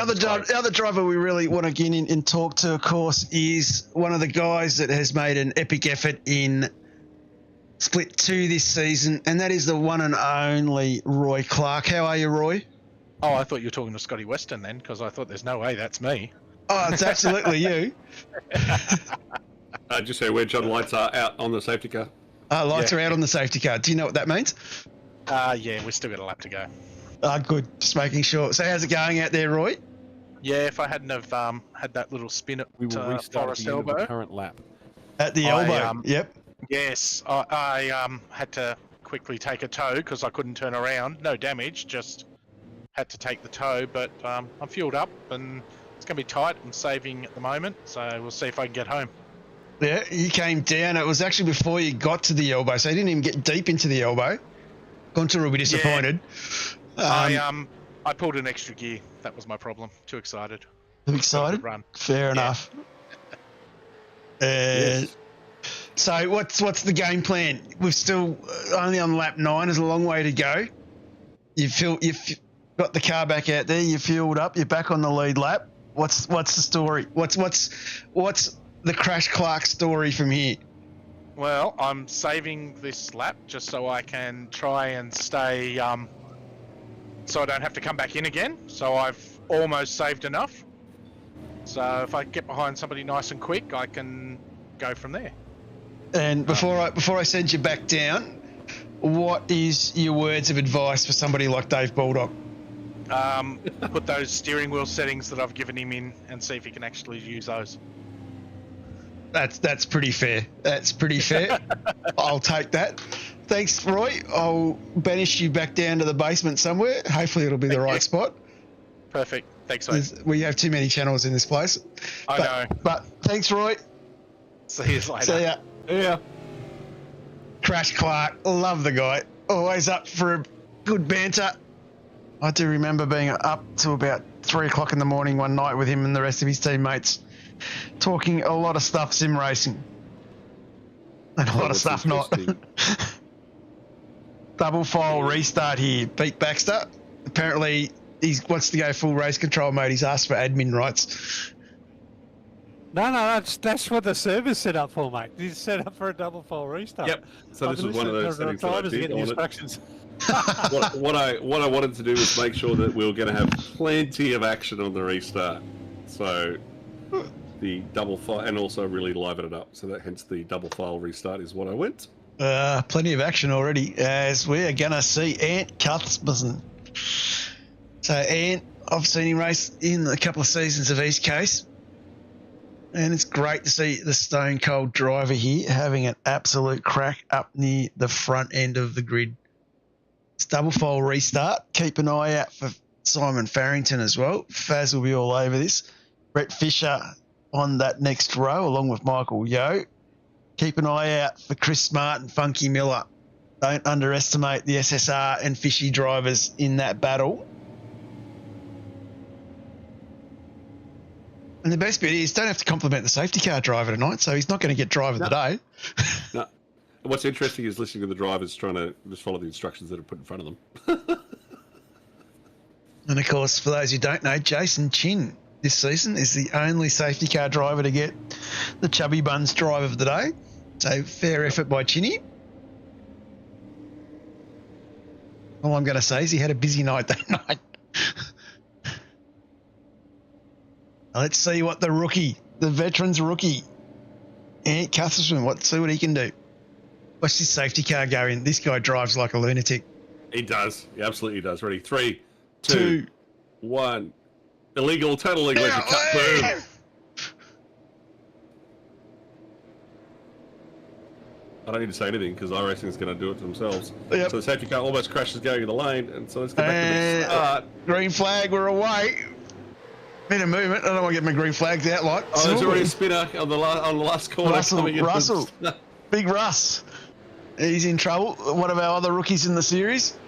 other driver we really want to get in and talk to, of course, is one of the guys that has made an epic effort in Split 2 this season, and that is the one and only Roy Clark. How are you, Roy? Oh, I thought you were talking to Scotty Weston then, because I thought there's no way that's me. Oh, it's absolutely you. Just say where John lights are out on the safety car. Lights are out on the safety car. Do you know what that means? Yeah, we've still got a lap to go. Good. Just making sure. So how's it going out there, Roy? Yeah, if I hadn't have had that little spin at We will restart at Forest the end of Elbow. the current lap. At the elbow. Yep. Yes, I had to quickly take a tow because I couldn't turn around. No damage, just had to take the tow. But I'm fueled up and it's going to be tight. I'm saving at the moment, so we'll see if I can get home. Yeah, you came down. It was actually before you got to the elbow, so you didn't even get deep into the elbow. Gunther will be disappointed. Yeah. I pulled an extra gear. That was my problem. Too excited. Too excited? Run. Fair enough. Yes. So what's the game plan? We're still only on lap 9. There's a long way to go. You've got the car back out there. You're fueled up. You're back on the lead lap. What's the story? What's the Crash Clark story from here? Well, I'm saving this lap just so I can try and stay, so I don't have to come back in again. So I've almost saved enough. So if I get behind somebody nice and quick, I can go from there. And before I send you back down, what is your words of advice for somebody like Dave Baldock? Put those steering wheel settings that I've given him in and see if he can actually use those. That's pretty fair. That's pretty fair. I'll take that. thanks, Roy. I'll banish you back down to the basement somewhere. Hopefully it'll be the right spot. Perfect. Thanks, mate. We have too many channels in this place. I know. But thanks, Roy. See you later. See ya. Yeah. Crash Clark, love the guy. Always up for a good banter. I do remember being up to about 3 o'clock in the morning one night with him and the rest of his teammates, talking a lot of stuff sim racing. And a lot of stuff not. Double file restart here. Beat Baxter. Apparently he wants to go full race control mode. He's asked for admin rights. No, that's what the server's set up for, mate. It's set up for a double file restart. Yep. So this was one of those settings that I did. Get the instructions. what I wanted to do was make sure that we were going to have plenty of action on the restart. So the double file, and also really liven it up. So that hence the double file restart is what I went. Plenty of action already, as we are going to see Ant Cuthbertson. So Ant, I've seen him race in a couple of seasons of East Case. And it's great to see the stone cold driver here having an absolute crack up near the front end of the grid. It's double file restart. Keep an eye out for Simon Farrington as well. Faz will be all over this. Brett Fisher on that next row along with Michael Yeo. Keep an eye out for Chris Smart and Funky Miller. Don't underestimate the SSR and Fishy drivers in that battle. And the best bit is don't have to compliment the safety car driver tonight, so he's not going to get driver of the day. No. What's interesting is listening to the drivers trying to just follow the instructions that are put in front of them. And, of course, for those who don't know, Jason Chin this season is the only safety car driver to get the Chubby Buns drive of the day. So, fair effort by Chinny. All I'm going to say is he had a busy night that night. Let's see what the rookie, the veteran's rookie, Ant Cuthbertson, see what he can do. Watch this safety car go in. This guy drives like a lunatic. He does. He absolutely does. Ready? 3, 2, 1. Illegal, total illegal. Boom. I don't need to say anything because iRacing is going to do it themselves. Yep. So the safety car almost crashes going in the lane, and so let's go back to the start. Green flag, we're away. Bit of movement. I don't want to get my green flags out like. Oh, there's already a spinner on the last corner. Russell. Big Russ. He's in trouble. One of our other rookies in the series.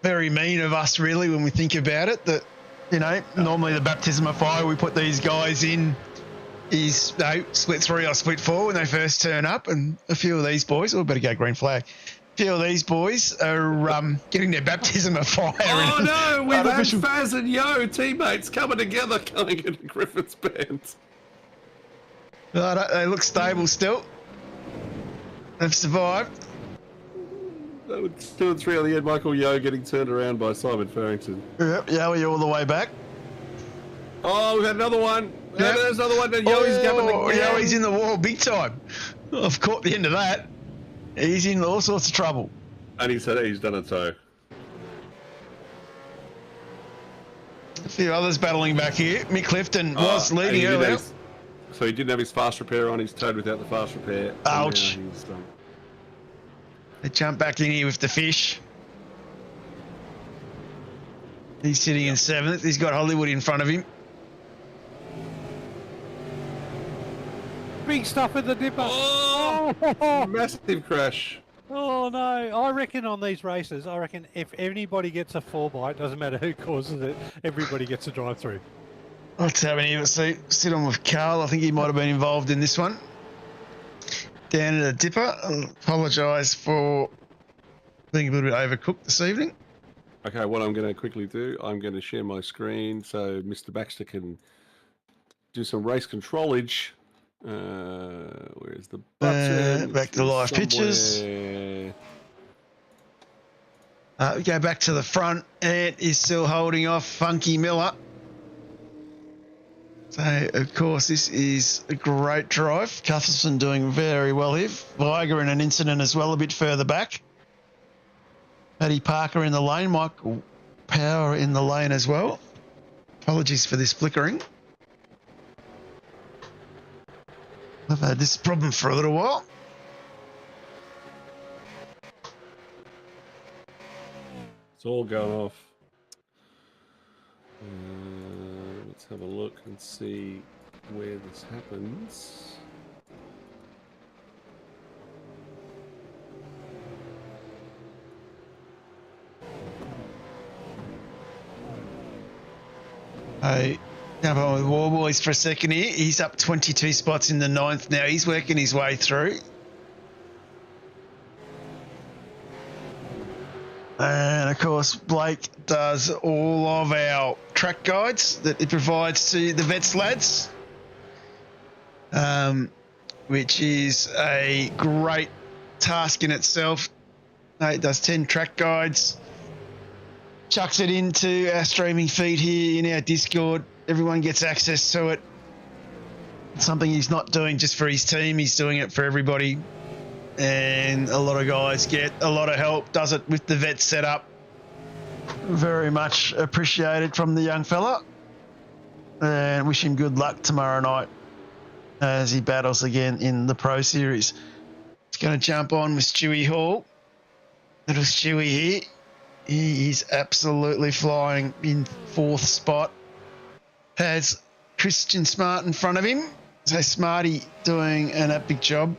Very mean of us, really, when we think about it. That, you know, normally the baptism of fire, we put these guys in is split 3 or split 4 when they first turn up, and a few of these boys, we better go green flag. A few of these boys are getting their baptism of fire. Oh no, we've had Faz and Yo teammates coming together, coming into Griffith's band. They look stable still. They've survived. That was 2 and 3 on the end. Michael Yo getting turned around by Simon Farrington. Yep, Yowie all the way back. Oh, we've had another one. Yep. There's another one. And Yoey's coming again. Yoey's in the wall big time. I've caught the end of that. He's in all sorts of trouble. And he's done a toe. A few others battling back here. Mick Clifton was leading earlier. So he didn't have his fast repair on. He's towed without the fast repair. Ouch. They jump back in here with the fish. He's sitting in 7th. He's got Hollywood in front of him. Big stuff in the dipper. Oh, massive crash. Oh no, I reckon on these races, if anybody gets a 4-bite, doesn't matter who causes it, everybody gets a drive-through. What's happening here? Sit on with Carl. I think he might have been involved in this one. Down at a dipper. I apologise for being a little bit overcooked this evening. Okay, what I'm going to quickly do, I'm going to share my screen so Mr. Baxter can do some race controlage. Where's the button? Back to live pictures. We go back to the front. Ant is still holding off Funky Miller. So, of course, this is a great drive. Cuthbertson doing very well here. Viger in an incident as well, a bit further back. Paddy Parker in the lane. Michael Power in the lane as well. Apologies for this flickering. I've had this problem for a little while. It's all going off. Let's have a look and see where this happens. Jump on with War Boys for a second here. He's up 22 spots in the 9th now. He's working his way through. And of course, Blake does all of our track guides that he provides to the vets lads, which is a great task in itself. He does 10 track guides, chucks it into our streaming feed here in our Discord. Everyone gets access to it. It's something he's not doing just for his team. He's doing it for everybody. And a lot of guys get a lot of help. Does it with the vet setup. Very much appreciated from the young fella. And wish him good luck tomorrow night as he battles again in the Pro Series. He's going to jump on with Stewie Hall. Little Stewie here. He is absolutely flying in 4th spot. Has Christian Smart in front of him. So Smarty doing an epic job.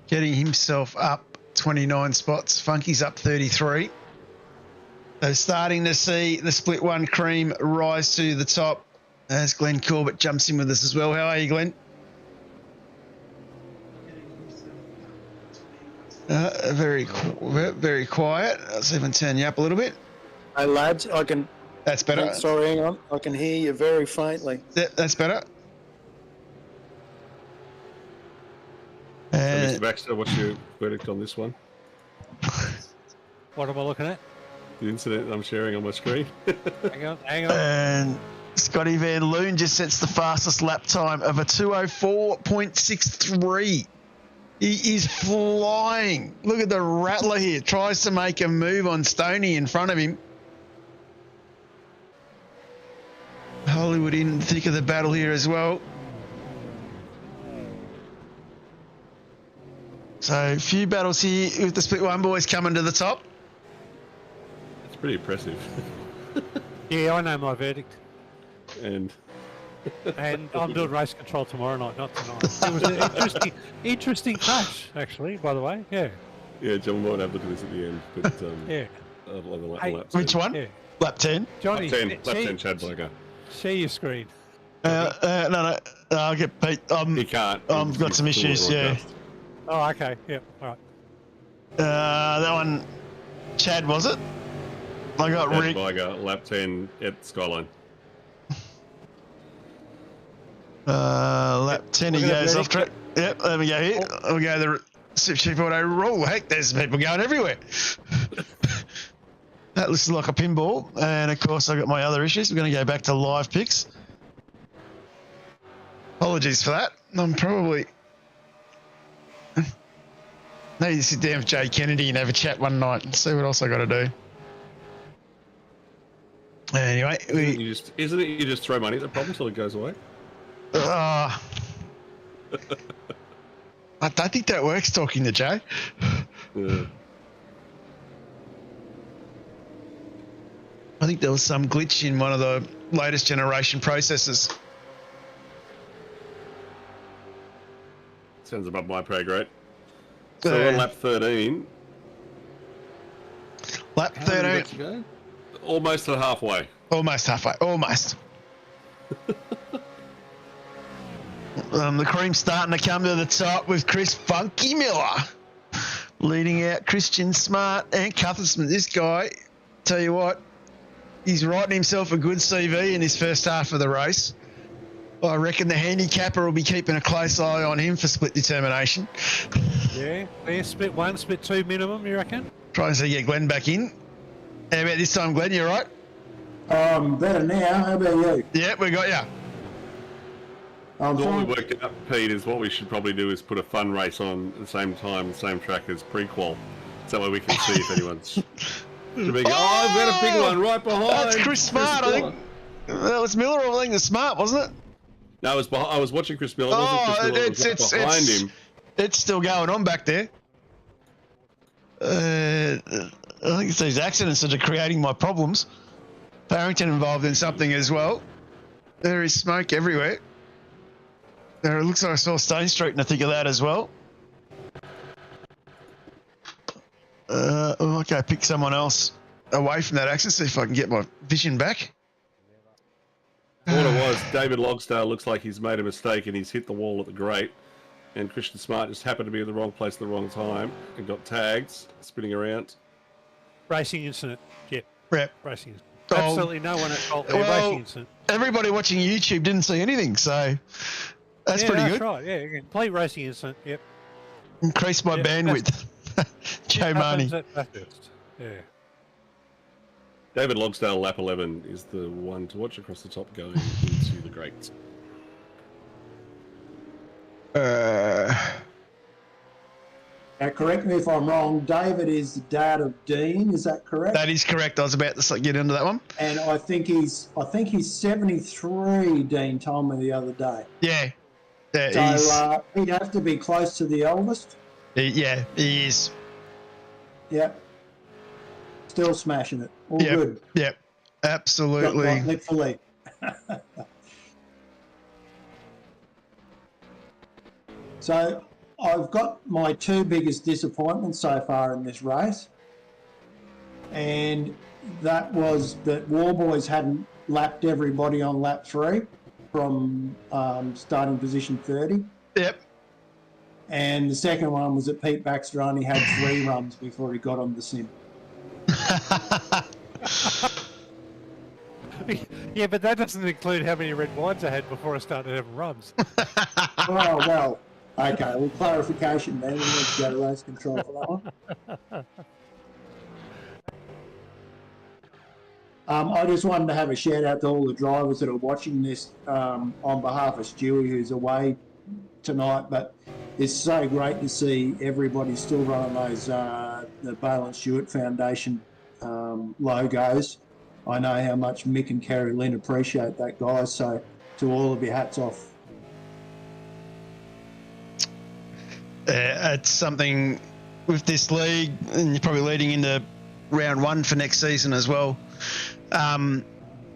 Getting himself up 29 spots. Funky's up 33. So starting to see the split one cream rise to the top as Glenn Corbett jumps in with us as well. How are you, Glenn? Very quiet. Let's even turn you up a little bit. Hey lads, I can. That's better. Sorry, hang on. I can hear you very faintly. That's better. So, Mr. Baxter, what's your verdict on this one? What am I looking at? The incident I'm sharing on my screen. Hang on. And Scotty Van Loon just sets the fastest lap time of a 2:04.63. He is flying. Look at the rattler here. Tries to make a move on Stoney in front of him. Hollywood in the thick of the battle here as well. So a few battles here with the split one boys coming to the top. It's pretty impressive. Yeah, I know my verdict. And I'm doing race control tomorrow night, not tonight. It was an interesting crash, actually, by the way. Yeah. Yeah, John might have to do this at the end. But yeah. Which one? Yeah. Lap 10? Johnny, lap 10, Chad Blagger. Share your screen. No, I'll get Pete. He can't. I've got some issues, yeah. Oh, okay. Yeah, all right. That one, Chad, was it? I got Chad Rick. Blagger, lap 10 at Skyline. Lap 10, he goes off track. Yep, there we go here. We'll go the Sheep Auto roll. Heck, there's people going everywhere. That looks like a pinball. And of course, I got my other issues. We're going to go back to live picks. Apologies for that. I'm probably. Need to sit down with Jay Kennedy and have a chat one night and see what else I got to do. Anyway, isn't it you just throw money at the problem until it goes away? I don't think that works talking to Jay. Yeah. I think there was some glitch in one of the latest generation processors. Sounds above my pay grade. So on lap 13. Lap 13. Almost at halfway. Almost halfway. Almost. The cream's starting to come to the top with Chris Funky Miller leading out Christian Smart and Cuthersman. This guy, tell you what, he's writing himself a good CV in his first half of the race. I reckon the handicapper will be keeping a close eye on him for split determination. Yeah, split 1, split 2 minimum, you reckon? Trying to get Glenn back in. How about this time, Glenn? You all right? Better now. How about you? Yeah, we got you. What we worked out, Pete, is what we should probably do is put a fun race on at the same time, the same track as prequel. So that way we can see if anyone's... I've got a big one right behind. That's Chris Smart, I think. That was Miller, I think, the Smart, wasn't it? No, I was watching Chris Miller. It wasn't Chris Miller, it was right behind him. It's still going on back there. I think it's these accidents that are creating my problems. Barrington involved in something as well. There is smoke everywhere. There, it looks like I saw Stone Street in the thick of that as well. Okay, pick someone else away from that accident, see if I can get my vision back. What it was, David Logsdale looks like he's made a mistake and he's hit the wall at the grate. And Christian Smart just happened to be in the wrong place at the wrong time and got tagged, spinning around. Racing incident. Yep. Yep. Racing incident. Absolutely no one at fault there. Well, Racing incident. Everybody watching YouTube didn't see anything, so that's pretty that's good. Right. Yeah, complete racing incident. Yep. Increase my bandwidth. Joe Marnie. At Bathurst. Yeah. David Logsdale, lap 11, is the one to watch across the top going into the grate. Now, correct me if I'm wrong, David is the dad of Dean, is that correct? That is correct. I was about to get into that one. And I think he's 73, Dean told me the other day. Yeah. So he'd have to be close to the eldest. Yeah, he is. Yep. Still smashing it. All good. Yep. Absolutely. Got lip for lip. So I've got my two biggest disappointments so far in this race. And that was that Warboys hadn't lapped everybody on lap 3 from starting position 30. Yep. And the second one was that Pete Baxter only had 3 runs before he got on the sim. Yeah, but that doesn't include how many red wines I had before I started having runs. Oh, well, okay. Well, clarification then. We need to go to race control for that one. I just wanted to have a shout out to all the drivers that are watching this on behalf of Stewie, who's away tonight. But it's so great to see everybody still running those the Bale and Stewart Foundation logos. I know how much Mick and Kerry Lynn appreciate that, guys. So to all of you, hats off. It's something with this league, and you're probably leading into round 1 for next season as well. The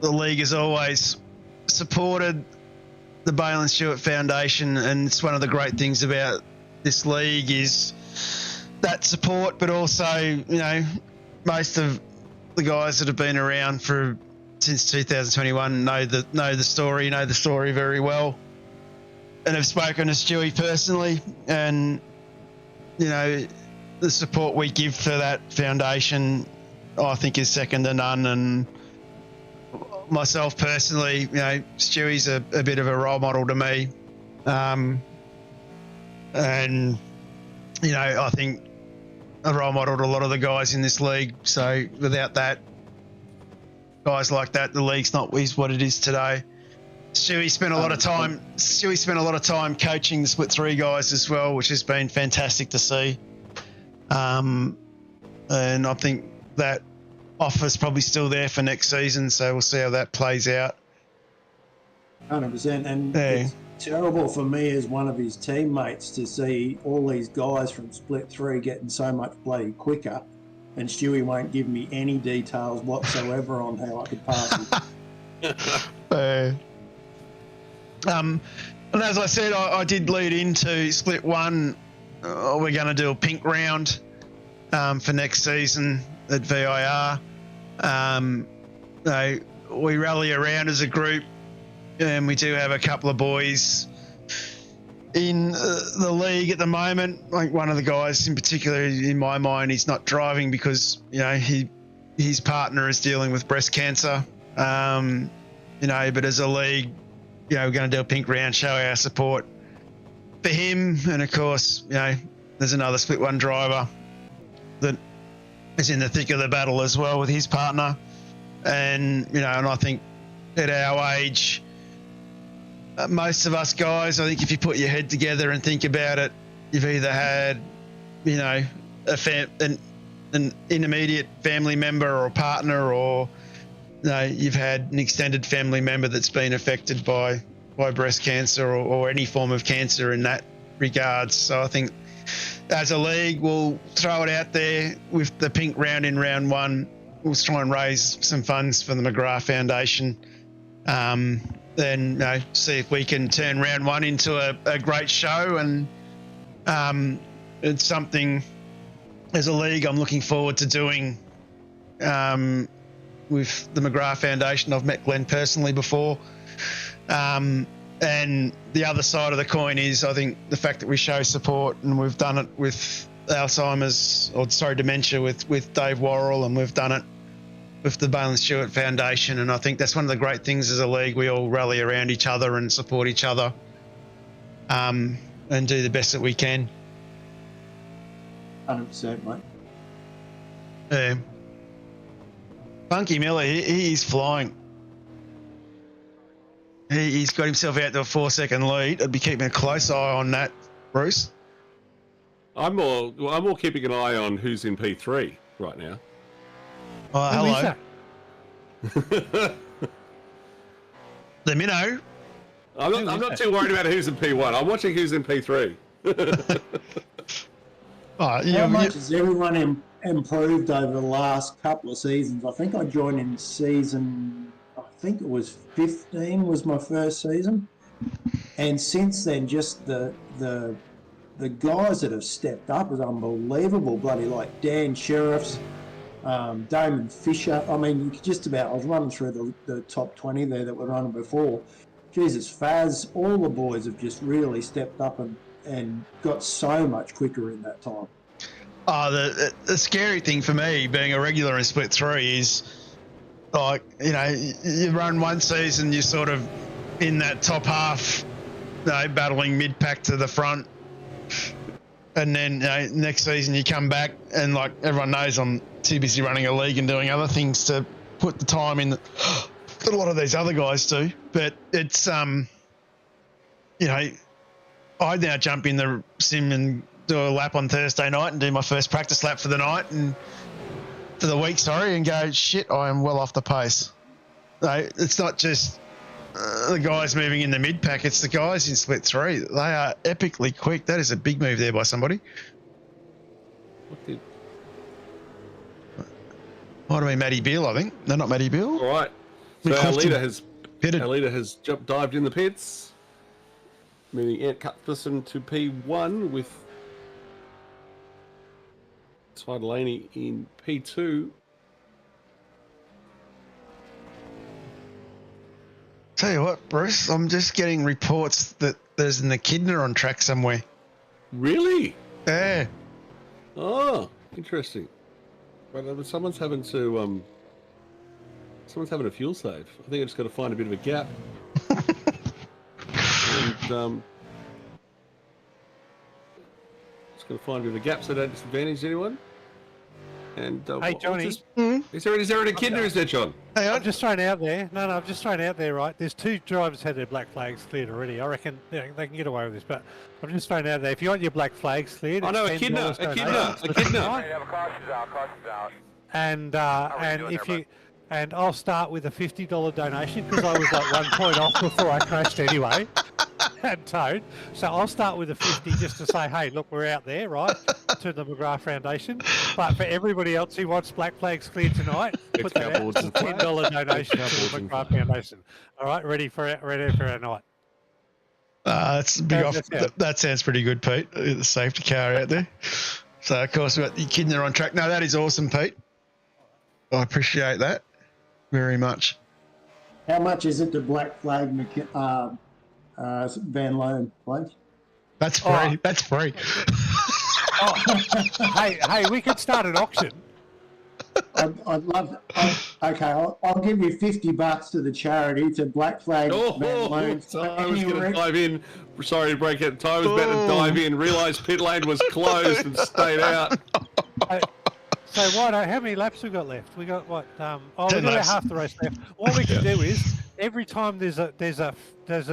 league has always supported the Bale and Stewart Foundation, and it's one of the great things about this league is that support, but also, you know, most of the guys that have been around since 2021 know the story very well, and have spoken to Stewie personally, and you know the support we give for that foundation, I think, is second to none. And myself personally, you know, Stewie's a bit of a role model to me, and you know, I think a role model to a lot of the guys in this league. So without that, guys like that, the league's not what it is today. Stewie spent a lot of time coaching the split 3 guys as well, which has been fantastic to see. And I think that offer's probably still there for next season, so we'll see how that plays out. 100%. And it's terrible for me as one of his teammates to see all these guys from Split 3 getting so much bloody quicker, and Stewie won't give me any details whatsoever on how I could pass him. And as I said, I did lead into Split 1. We're going to do a pink round for next season at VIR. We rally around as a group, and we do have a couple of boys in the league at the moment. Like one of the guys in particular, in my mind, he's not driving because, you know, his partner is dealing with breast cancer. You know, but as a league, you know, we're going to do a pink round, show our support for him. And of course, you know, there's another Split 1 driver that is in the thick of the battle as well with his partner. And, you know, and I think at our age, most of us guys, I think if you put your head together and think about it, you've either had, you know, an intermediate family member or a partner, or you know, you've had an extended family member that's been affected by breast cancer or any form of cancer in that regards. So I think as a league, we'll throw it out there with the pink round in round 1. We'll try and raise some funds for the McGrath Foundation. Then see if we can turn round 1 into a great show, and it's something as a league I'm looking forward to doing with the McGrath Foundation. I've met Glenn personally before, and the other side of the coin is, I think, the fact that we show support, and we've done it with dementia with Dave Worrell, and we've done it with the Balin Stewart Foundation. And I think that's one of the great things as a league. We all rally around each other and support each other, and do the best that we can. 100%, mate. Yeah. Funky Miller, he's flying. He's got himself out to a 4-second lead. I'd be keeping a close eye on that, Bruce. I'm more keeping an eye on who's in P3 right now. Oh, hello. The minnow. I'm not too worried about who's in P1. I'm watching who's in P3. How much has everyone improved over the last couple of seasons? I think I joined in season, I think it was 15 was my first season. And since then, just the guys that have stepped up is unbelievable. Bloody like Dan Sheriffs, Damon Fisher. I mean, you could just about, I was running through the top 20 there that were running before. Jesus, Faz, all the boys have just really stepped up and got so much quicker in that time. Oh, the scary thing for me being a regular in Split 3 is, like, you run one season, you're sort of in that top half, battling mid-pack to the front. And then next season you come back and, like, everyone knows I'm too busy running a league and doing other things to put the time in that a lot of these other guys do. But it's, I now jump in the sim and do a lap on Thursday night and do my first practice lap for the night and for the week, and go, shit, I am well off the pace. It's not just the guys moving in the mid-pack, it's the guys in Split 3. They are epically quick. That is a big move there by somebody. Might have been Matty Beale, I think. No, not Matty Beale. All right. So our leader has dived in the pits, moving Ant Cuthbertson to P1 with Ty Delaney in P2. Tell you what, Bruce, I'm just getting reports that there's an echidna on track somewhere. Really? Yeah. Oh, interesting. But someone's having a fuel save. I think I just got to find a bit of a gap. And just got to find a bit of a gap so I don't disadvantage anyone. And hey, Johnny. Is there an echidna, is there, John? Hey, I'm just throwing out there. No, I've just thrown out there, right? There's 2 drivers had their black flags cleared already. I reckon they can get away with this, but I'm just throwing out there. If you want your black flags cleared, I know, echidna. And if you, and I'll start with a $50 donation because I was like 1 point off before I crashed anyway. And towed. So I'll start with a 50 just to say, hey, look, we're out there, right? To the McGrath Foundation. But for everybody else who wants black flags cleared tonight, put that out. It's a $10 donation to the McGrath Foundation. All right, ready for our night. That's big off. That sounds pretty good, Pete. The safety car out there. So of course we've got the echidna on track. No, that is awesome, Pete. I appreciate that very much. How much is it to black flag Van Loan, please? That's free. Oh. That's free. Hey, we could start an auction. I'd love. Okay, I'll give you $50 to the charity to black flag Van Loan. I was going to dive in. Sorry to break it. I was about to dive in. Realised pit lane was closed and stayed out. So how many laps we got left? We got what? We've got about half the race left. What we can do is every time there's a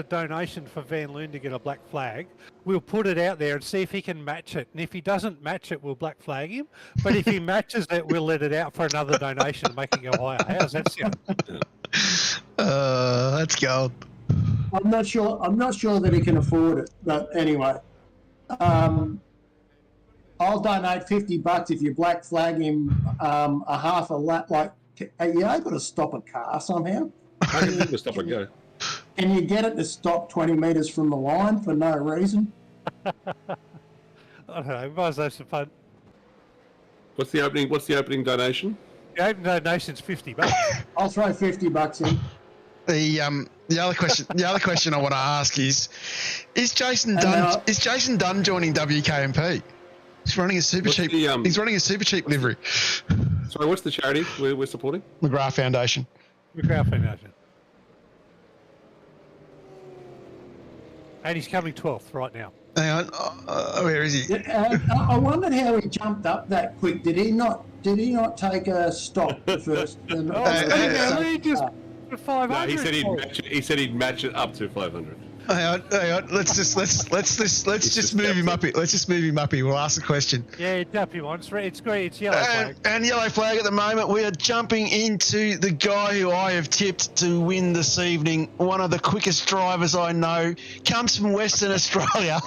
donation for Van Loon to get a black flag, we'll put it out there and see if he can match it. And if he doesn't match it, we'll black flag him. But if he matches it, we'll let it out for another donation and make it go higher. How's that sound? That's gold. I'm not sure that he can afford it, but anyway. I'll donate $50 if you black flag him a half a lap. Like, are you able to stop a car somehow? I can never stop and go. Can you get it to stop 20 metres from the line for no reason? I don't know. Might as well have some fun. What's the opening donation? The open donation's $50. I'll throw $50 in. The other question I want to ask is Jason Dunn joining WKMP? He's running a super cheap. He's running a super cheap livery. Sorry, what's the charity we're supporting? McGrath Foundation. McGrath Foundation. And he's coming 12th right now. Hang on, where is he? I wondered how he jumped up that quick. Did he not take a stop first? He just 500. No, he said he'd match it up to 500. Hang on. Let's just move him up here. Let's just move him up here. We'll ask the question. Yeah, tap him on. It's great. It's yellow flag. And yellow flag at the moment. We are jumping into the guy who I have tipped to win this evening. One of the quickest drivers I know. Comes from Western Australia.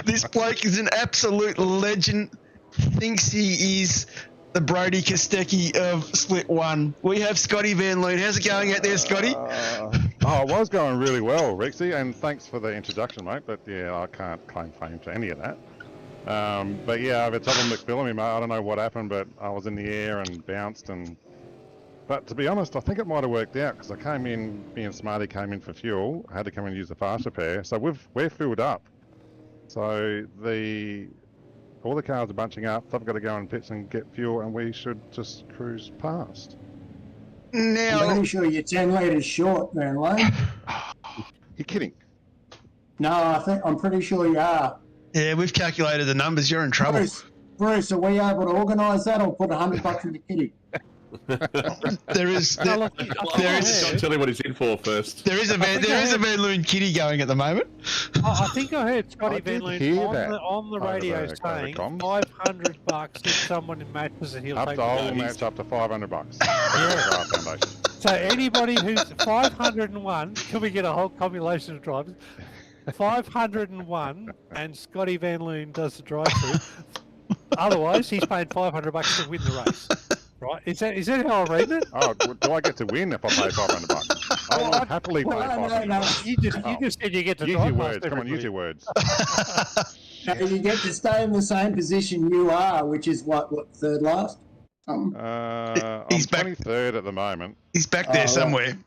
This bloke is an absolute legend. Thinks he is the Brody Kostecki of Split 1. We have Scotty Van Loon. How's it going out there, Scotty? It was going really well, Rexy, and thanks for the introduction, mate. But yeah, I can't claim fame to any of that. But yeah, over top of McPhillamy, mate, I don't know what happened, but I was in the air and bounced. But to be honest, I think it might have worked out because I came in, me and Smarty came in for fuel. I had to come and use the fast repair, so we're filled up. So all the cars are bunching up. I've got to go in pits and get fuel, and we should just cruise past. Now, I'm pretty sure you're 10 litres short, Van Lane. You're kidding. No, I'm pretty sure you are. yeah, we've calculated the numbers. You're in trouble. Bruce, are we able to organise that or put $100 in the kitty? There is. John, tell him what he's in for first. There is a Van Loon kitty going at the moment. I think I heard Scotty Van Loon on the radio over saying comms. $500 if someone matches it, he'll Up take to it. whole match up to $500. So anybody who's 501, can we get a whole compilation of drivers? 501, and Scotty Van Loon does the drive-through. Otherwise, he's paying $500 to win the race. Right? Is that how I'm reading it? Oh, do I get to win if I pay $500? I will happily pay $500. No. You just said you get to Use drive your past words. Come on, use everybody. your words. And you get to stay in the same position you are, which is what third last? I'm He's back. 23rd at the moment, He's back there somewhere.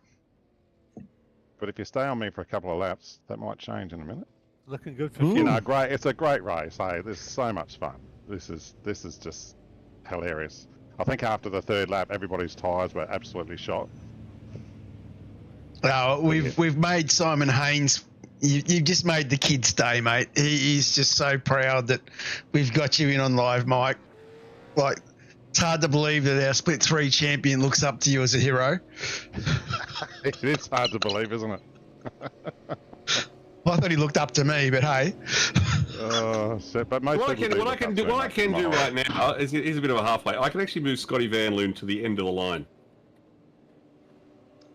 but if you stay on me for a couple of laps, that might change in a minute. Looking good for Ooh. you. Great. It's a great race. Hey, this is so much fun. This is just hilarious. I think after the third lap, everybody's tyres were absolutely shot. We've made Simon Haynes. You've just made the kid's day, mate. He's just so proud that we've got you in on live, Mike. Like, it's hard to believe that our Split 3 champion looks up to you as a hero. It is hard to believe, isn't it? I thought he looked up to me, but hey. But most What I people can look up to do him. right now is a bit of a halfway. I can actually move Scotty Van Loon to the end of the line.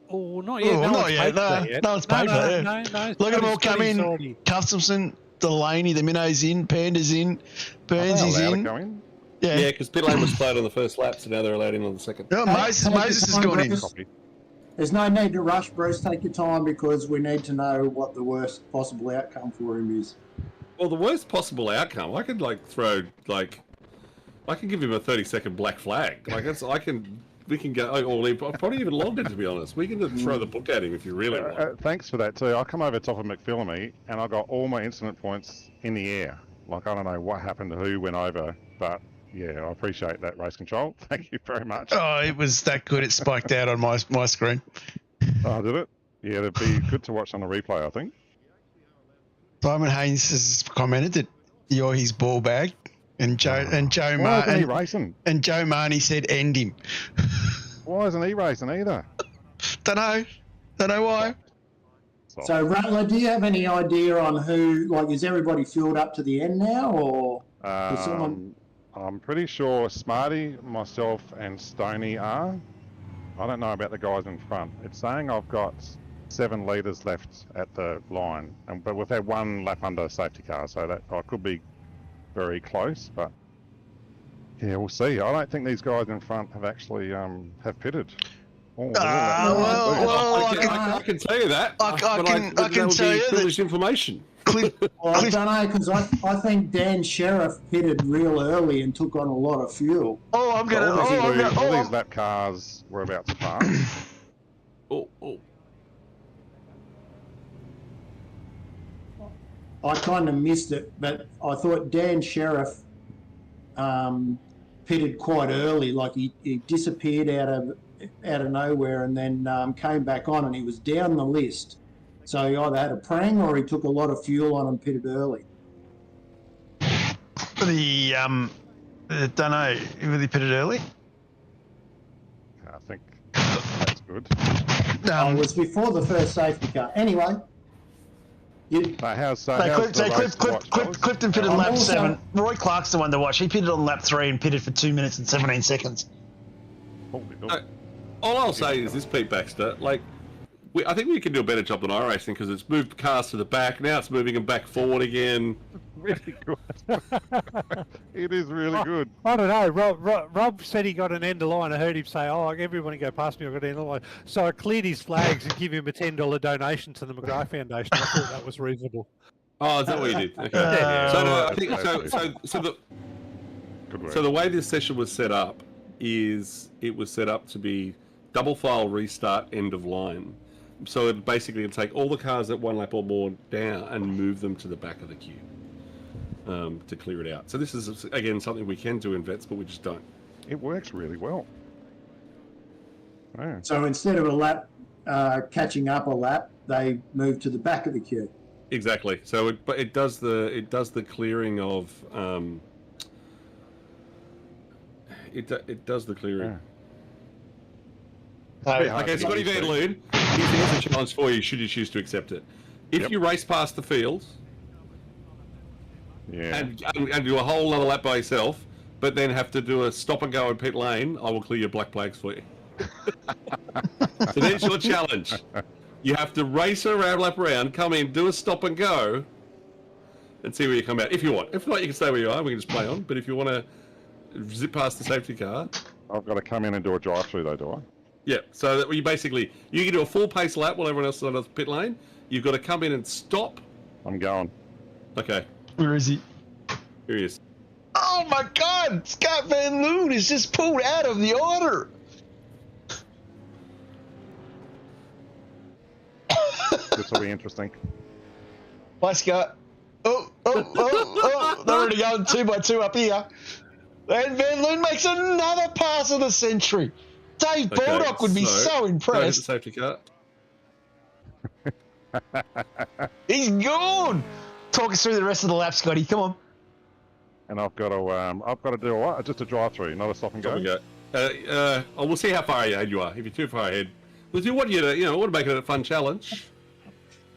Oh, not yet. Oh, not yet. No, it's paid for that. No. Look at them all come in. Customson, Delaney, the Minnow's in, Panda's in, Burns is Allowed to in. go in. Yeah, because pit lane was played on the first lap, so now they're allowed in on the second. Oh, Moses has gone in. Copy. There's no need to rush, Bruce. Take your time because we need to know what the worst possible outcome for him is. Well, the worst possible outcome, I could I can give him a 30-second black flag. We can go all in, probably even longer, to be honest. We can just throw the book at him if you really want. Thanks for that too. I come over top of McPhillamy and I got all my incident points in the air. Like, I don't know what happened to who went over, but yeah, I appreciate that, race control. Thank you very much. Oh, it was that good. It spiked out on my screen. Oh, did it? Yeah, it'd be good to watch on the replay, I think. Simon Haynes has commented that you're his ball bag, and Joe Why isn't he racing? and Joe Marnie said end him. Why isn't he racing either? Don't know why. So, Rattler, do you have any idea on who, like, is everybody filled up to the end now, or is someone... I'm pretty sure Smarty, myself, and Stoney are. I don't know about the guys in front. It's saying I've got 7 litres left at the line, but we've had 1 lap under safety car, so that I could be very close. But Yeah, we'll see. I don't think these guys in front have actually have pitted. Oh, I can tell you that. I can that tell would be you that privileged information. Well, I don't know, because I think Dan Sheriff pitted real early and took on a lot of fuel. Oh, I'm gonna. All these lap cars were about to pass. Oh. I kind of missed it, but I thought Dan Sheriff pitted quite early, like he disappeared out of nowhere and then came back on, and he was down the list. So he either had a prang or he took a lot of fuel on and pitted early. I don't know. Whether he pitted early? I think that's good. It was before the first safety car. Anyway. Clifton pitted lap 7. Roy Clark's the one to watch. He pitted on lap 3 and pitted for 2 minutes and 17 seconds. All I'll say is this, Pete Baxter, I think we can do a better job than iRacing because it's moved cars to the back. Now it's moving them back forward again. Really good. It is really good. I don't know. Rob said he got an end of line. I heard him say, everybody go past me, I've got an end of line. So I cleared his flags and give him a $10 donation to the McGrath Foundation. I thought that was reasonable. Oh, is that what you did? Okay. So the way this session was set up is it was set up to be double file restart end of line. So it basically would take all the cars at one lap or more down and move them to the back of the queue to clear it out. So this is, again, something we can do in vets, but we just don't. It works really well. Yeah. So instead of a lap, catching up a lap, they move to the back of the queue. Exactly. So it does the clearing of it does the clearing. Yeah. Okay, Scotty Van Loon, here's a challenge for you should you choose to accept it. If you race past the field and do a whole other lap by yourself, but then have to do a stop and go in pit lane, I will clear your black flags for you. So there's your challenge. You have to race around, lap around, come in, do a stop and go, and see where you come out. If you want. If not, you can stay where you are. We can just play on. But if you want to zip past the safety car, I've got to come in and do a drive-through though, do I? Yeah, so that you can do a full pace lap while everyone else is on the pit lane. You've got to come in and stop. I'm going. Okay. Where is he? Here he is. Oh my God! Scott Van Loon is just pulled out of the order. This will be interesting. Bye, Scott. Oh! They're already going 2 by 2 up here. And Van Loon makes another pass of the century. Dave Baldock would be so impressed. Safety car. He's gone. Talk us through the rest of the lap, Scotty. Come on. And I've got to do what? Just a drive-through, not a stop and go. We'll see how far ahead you are. If you're too far ahead, we'll do what want to make it a fun challenge.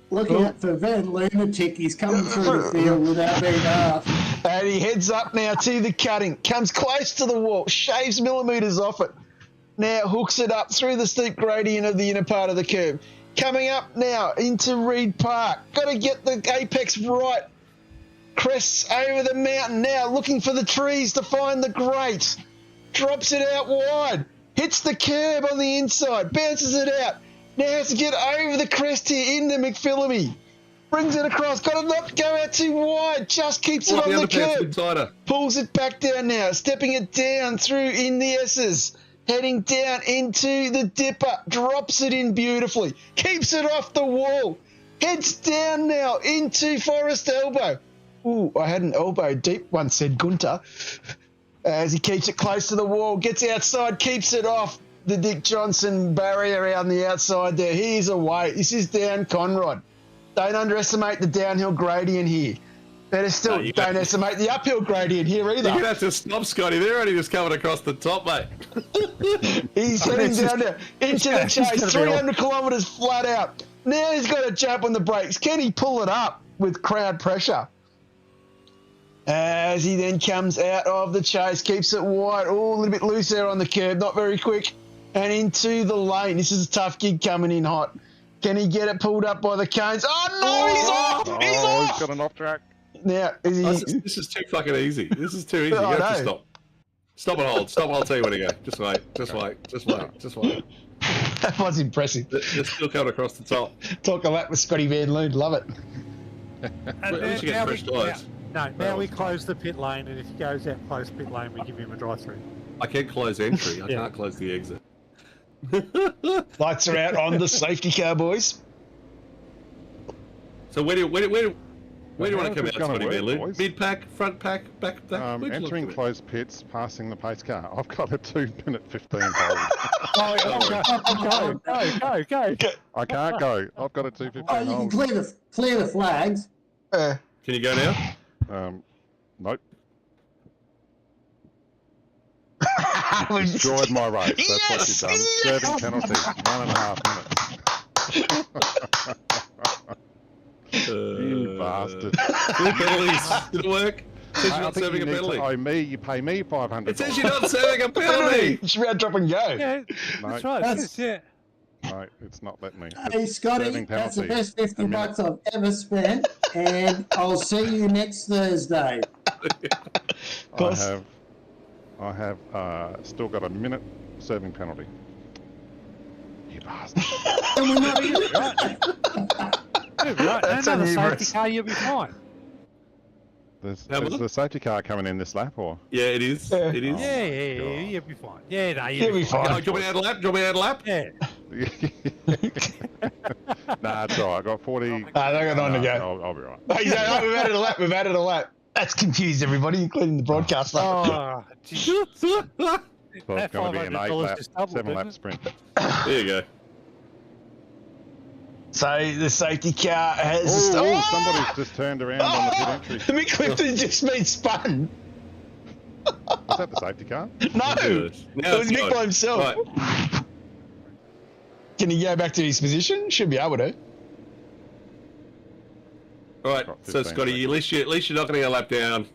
Look out for Van Lunatic. He's coming through the field without being asked. And he heads up now to the cutting. Comes close to the wall. Shaves millimetres off it. Now hooks it up through the steep gradient of the inner part of the curb. Coming up now into Reed Park. Got to get the apex right. Crests over the mountain now, looking for the trees to find the grate. Drops it out wide. Hits the curb on the inside. Bounces it out. Now has to get over the crest here into McPhillamy. Brings it across. Got to not go out too wide. Just keeps it on the curb. Pulls it back down now. Stepping it down through in the S's. Heading down into the dipper. Drops it in beautifully. Keeps it off the wall. Heads down now into Forest Elbow. Ooh, I had an elbow deep, once said Gunther. As he keeps it close to the wall. Gets outside. Keeps it off the Dick Johnson barrier around the outside there. He's away. This is down Conrod. Don't underestimate the downhill gradient here. Better still, don't estimate the uphill gradient here either. You're going to have to stop, Scotty. They're only just coming across the top, mate. He's heading down there into the chase, 300 kilometres flat out. Now he's got to jump on the brakes. Can he pull it up with crowd pressure? As he then comes out of the chase, keeps it wide. Oh, a little bit loose there on the curb, not very quick. And into the lane. This is a tough gig coming in hot. Can he get it pulled up by the cones? Oh, no, he's off! He's off! He's got an off track. Now, this is too fucking easy. This is too easy. You have to stop. Stop and hold. Stop. I'll tell you when to go. Just wait. Just wait. Just wait. Just wait. That was impressive. They're still coming across the top. Talk a lap with Scotty Van Loon. Love it. At least you get fresh tyres. Now we close the pit lane, and if he goes out close pit lane, we give him a drive-through. I can close entry. I Yeah. can't close the exit. Lights are out on the safety car, boys. So where do you want to How's come this out, gonna Scotty work, Van Loon? boys? Mid pack, front pack, back pack. Where'd you look Entering to it? closed pits, passing the pace car. I've got a 2-minute 15 hold. Go. I can't go. I've got a 2:15 Oh, you can hold. clear the flags. Can you go now? Nope. We've Destroyed my race. That's what you've done. Yes! Serving penalty. 1.5 minutes. You bastard. 2 penalties. Did it work? It says you're I not think serving you a need penalty. to owe me. You pay me $500. It says you're not serving a penalty. It's about drop and go. Yeah, No, that's right. That's- Yeah. no, it's not letting me. Hey, Scotty, Serving that's the penalty. best 50 A minute. bucks I've ever spent, and I'll see you next Thursday. I have still got a minute serving penalty. You bastard. And we're not even... Yeah, right. That's Another on you, safety Bruce. car, you'll be fine. Is How about the safety car coming in this lap or? Yeah, it is. Yeah. It is. Yeah, God. you'll be fine. Yeah, no, You'll be fine. Oh, do you want me to add a lap? Do you want me to add a lap? Yeah. Nah, it's all right. I got 40. I got 9 to go. I'll be right. Oh, he's like, oh, we've added a lap. We've added a lap. That's confused everybody, including the broadcaster. Oh, geez. So it's That going to be an $500 just doubled, 7 lap didn't it? sprint. There you go. So the safety car has. Oh, somebody's just turned around on the pit entry. Mick Clifton just been spun. Was that the safety car? No, Good. it Now was it's Mick gone. by himself. Right. Can he go back to his position? Should be able to. All right. Got So 15 Scotty, at least you're not going to get a lap down.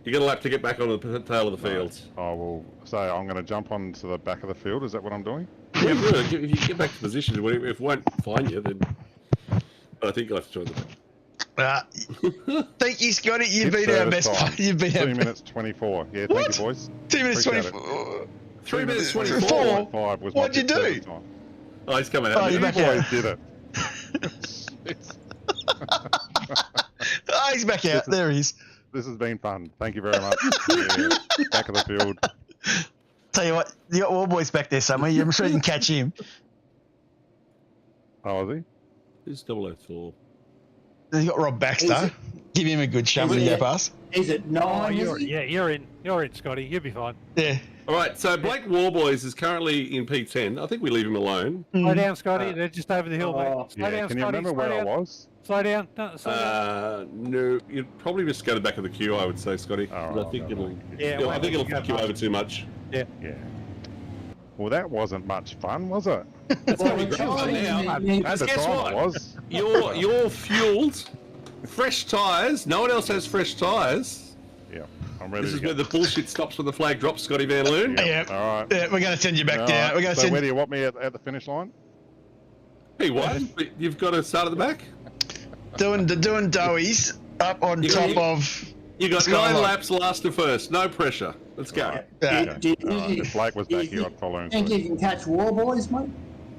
You get a lap to get back on the tail of the field. Oh, well, so I'm going to jump onto the back of the field. Is that what I'm doing? Yeah, good. If you get back to position, if it won't find you, then I think you'll have to join the back. Thank you, Scotty. You've Pit been our service best. time. You've been 2 our minutes 24. Yeah, thank What? you, boys. 2 minutes Appreciate 24. 3 minutes 24. 24. 5 was my What'd you pit service do? time. Oh, he's coming Oh, out. you're You back boys out. did it. Oh, he's back out. There he is. This has been fun. Thank you very much. Yeah, back of the field. Tell you what, you got War Boys back there somewhere. I'm sure you can catch him. Oh, is he? It's 004. Then you got Rob Baxter. Give him a good shove when you go past. Is it Oh, 9? you're Is it? you're in, Scotty. You'll be fine. Yeah. All right. So Blake Warboys is currently in P10. I think we leave him alone. Slow down, Scotty. They're just over the hill, Oh, mate. Slow Yeah, down, can you Scotty. remember Slow where I down. was? Slow down. No, slow down. No, you'd probably just go to the back of the queue, I would say, Scotty. 'cause Oh, I think okay. it'll. Yeah, I wait think it'll till you fuck you go over past. too much. Yeah. Well, that wasn't much fun, was it? That's Well, gonna be it's great all fun easy, now. mate. At the Guess time what? it was. You're fueled, fresh tyres. No one else has fresh tyres. Yeah, I'm ready This to is go. where the bullshit stops when the flag drops, Scotty Van Loon. Yeah. All right. Yeah, we're going to send you back All down. right. We're going to So send where do you want me at the finish line? Hey, what? You've got to start at the back. doing doughies up on You top got- of. You got Skyline. 9 laps, last to first. No pressure. Let's go. Right. Yeah. Do All right. you If Blake was back do here, you I'd follow him. think through. you can catch War Boys, mate?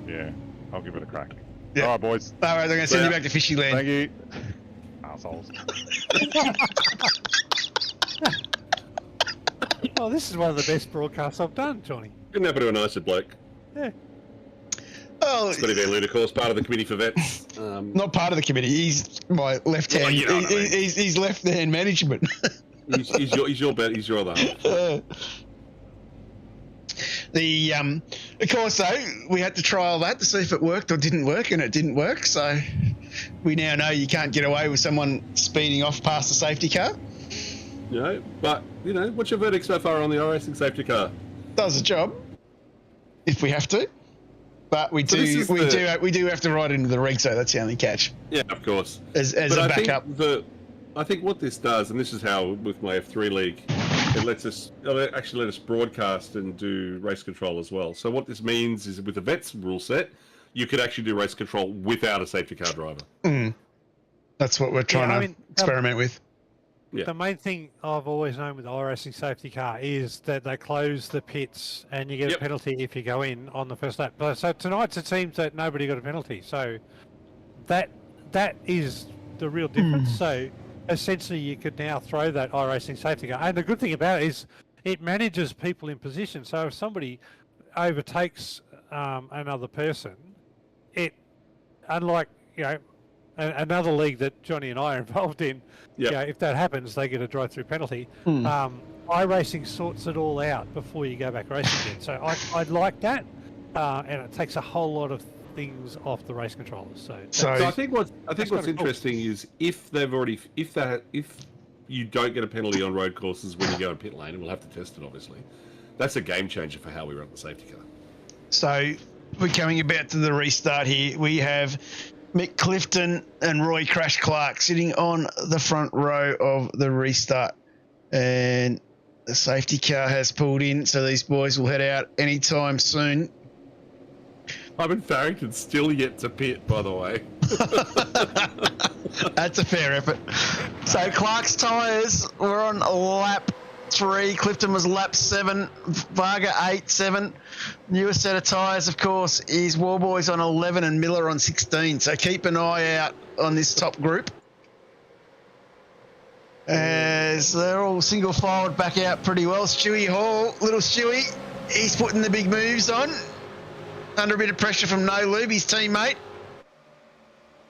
Yeah, I'll give it a crack. Yeah. All right, boys. All right, they're going to send you back to Fishy Land. Thank you. Assholes. Oh, this is one of the best broadcasts I've done, Johnny. Couldn't happen to a nicer bloke. Oh, Scotty Van Loon, of course, part of the committee for vets. not part of the committee. He's my left hand. Well, you know what I mean. He's left hand management. he's your other half. Of course, though, we had to trial that to see if it worked or didn't work, and it didn't work. So we now know you can't get away with someone speeding off past the safety car. You know, but what's your verdict so far on the iRacing safety car? Does the job if we have to, but we So this is we do have to ride into the rig, so that's the only catch Yeah, of course. as But a I backup. think I think what this does, and this is how with my F3 league, it lets us actually let us broadcast and do race control as well. So what this means is with the vets rule set, you could actually do race control without a safety car driver. That's what we're trying to experiment with. Yeah. the main thing I've always known with the iRacing safety car is that they close the pits and you get Yep. a penalty if you go in on the first lap. But so tonight it seems that nobody got a penalty. So that is the real difference. So essentially you could now throw that iRacing safety car. And the good thing about it is it manages people in position. So if somebody overtakes another person, it, unlike, another league that Johnny and I are involved in, if that happens, they get a drive-through penalty. iRacing sorts it all out before you go back racing again. So I like that, and it takes a whole lot of things off the race controllers. So I think what's interesting is if you don't get a penalty on road courses when you go in pit lane, and we'll have to test it obviously. That's a game changer for how we run the safety car. So we're coming about to the restart here. We have Mick Clifton and Roy Crash Clark sitting on the front row of the restart, and the safety car has pulled in, so these boys will head out anytime soon. Ivan Farrington's still yet to pit, by the way. That's a fair effort. So Clark's tyres were on lap 3. Clifton was lap 7. Varga 8-7. Newest set of tyres, of course, is Warboys on 11 and Miller on 16. So keep an eye out on this top group, as they're all single filed back out pretty well. Stewie Hall, little Stewie, he's putting the big moves on under a bit of pressure from No Lube, his teammate.